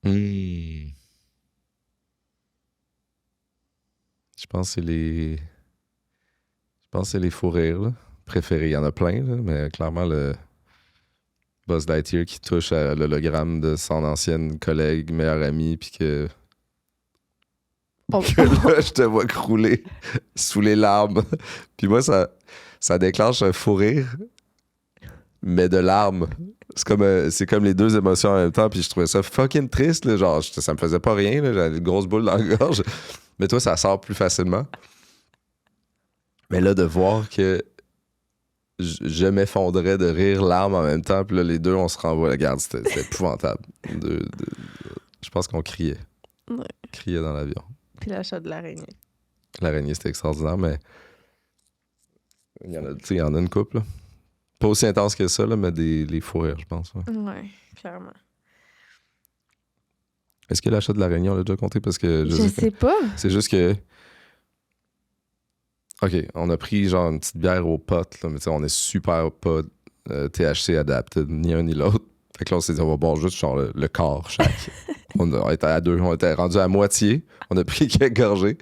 Je pense que c'est les fous rires, là. Préférés. Il y en a plein, là, mais clairement, le Buzz Lightyear qui touche à l'hologramme de son ancienne collègue, meilleure amie, puis que là, je te vois crouler sous les larmes. Puis moi, ça déclenche un fou rire, mais de larmes. C'est comme les deux émotions en même temps, puis je trouvais ça fucking triste, là, genre, ça me faisait pas rien, là, j'avais une grosse boule dans la gorge. Mais toi, ça sort plus facilement. Mais là, de voir que je m'effondrais de rire, larmes en même temps, puis là, les deux, on se renvoie. Regarde, c'était épouvantable. Je pense qu'on criait. Ouais. Criait dans l'avion. Puis l'achat de l'araignée. L'araignée, c'était extraordinaire, mais il y en a une couple, là. Pas aussi intense que ça, là, mais les fous rires, je pense. Ouais. Ouais, clairement. Est-ce que l'achat de l'araignée, on l'a déjà compté? Parce que Je sais pas. c'est juste que... OK, on a pris genre une petite bière au pot, là, mais tu sais, on est super pas THC adapted, ni un ni l'autre. Fait que là, on s'est dit, on va boire juste genre le quart chaque. on était à deux, on était rendu à moitié. On a pris quelques gorgées.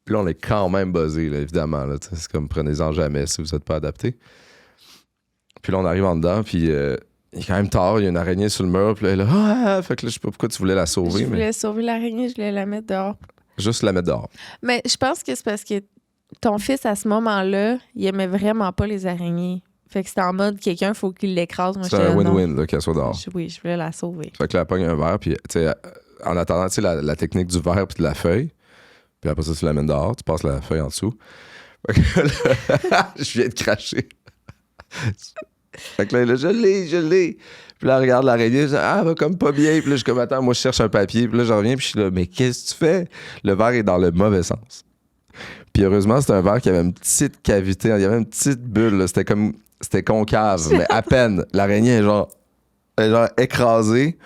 Puis là, on est quand même buzzé, là, évidemment. Là, c'est comme, prenez-en jamais si vous n'êtes pas adapté. Puis là, on arrive en dedans, puis il est quand même tard, il y a une araignée sur le mur, puis là, elle est là, fait que là, je sais pas pourquoi tu voulais la sauver, Je mais voulais sauver l'araignée, je voulais la mettre dehors. juste la mettre dehors. Mais je pense que c'est parce que ton fils, à ce moment-là, il aimait vraiment pas les araignées. Fait que c'était en mode, quelqu'un, faut qu'il l'écrase. Moi, C'est j'étais un là, non. win-win, là, qu'elle soit dehors. Oui, je voulais la sauver. Fait que là, elle pogne un verre, puis tu sais, en attendant, tu sais, la technique du verre puis de la feuille, puis après ça, tu l'amènes dehors, tu passes la feuille en dessous. Fait que là, je viens de cracher. Fait que là, je l'ai. Puis là, elle regarde l'araignée, je dis, ah, elle va comme pas bien. Puis là, je suis comme, attends, moi, je cherche un papier. Puis là, je reviens, puis je suis là, mais qu'est-ce que tu fais? Le verre est dans le mauvais sens. Puis heureusement, c'était un verre qui avait une petite cavité, il y avait une petite bulle, là. C'était concave, mais à peine. L'araignée est genre écrasée.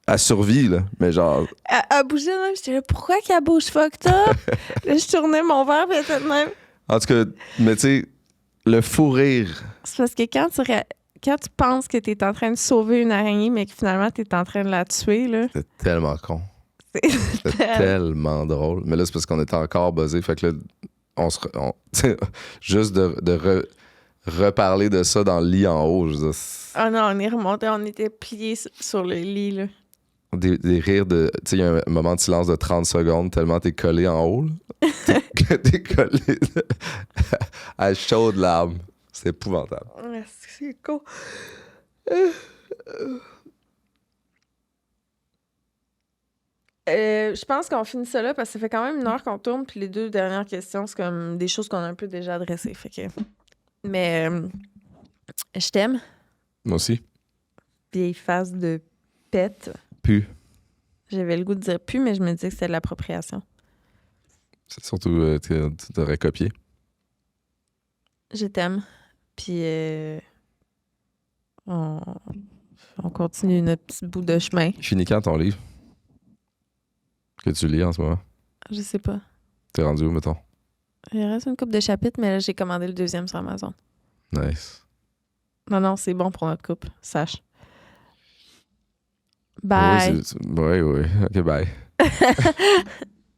Elle survit, là. Mais genre. Elle bougeait de même, j'étais là, pourquoi qu'elle bouge fucked up? Là, je tournais mon verre, puis elle était de même. En tout cas, mais tu sais, le fou rire. C'est parce que quand tu penses que t'es en train de sauver une araignée, mais que finalement, t'es en train de la tuer, là. C'était tellement con. C'est C'était tellement drôle. Mais là, c'est parce qu'on était encore buzzés. Fait que là, juste de reparler de ça dans le lit en haut, je veux dire, Ah non, on est remonté, on était pliés sur le lit, là. des rires de... Tu sais, il y a un moment de silence de 30 secondes tellement t'es collé en haut, là, que t'es collé à chaudes larmes. C'est épouvantable. C'est cool. Je pense qu'on finit ça là parce que ça fait quand même 1 heure qu'on tourne, puis les 2 dernières questions, c'est comme des choses qu'on a un peu déjà adressées. Fait que... Mais je t'aime, Moi aussi. vieille face de pète. Pu. J'avais le goût de dire plus, mais je me disais que c'était de l'appropriation. C'est surtout, tu t'aurais copié. Je t'aime. Puis on continue notre petit bout de chemin. Il finit quand ton livre? Que tu lis en ce moment? Je sais pas. T'es rendu où, mettons? Il reste une couple de chapitres, mais là, j'ai commandé le 2e sur Amazon. Nice. Non, c'est bon pour notre couple, sache. Bye. Oui. Ok, bye.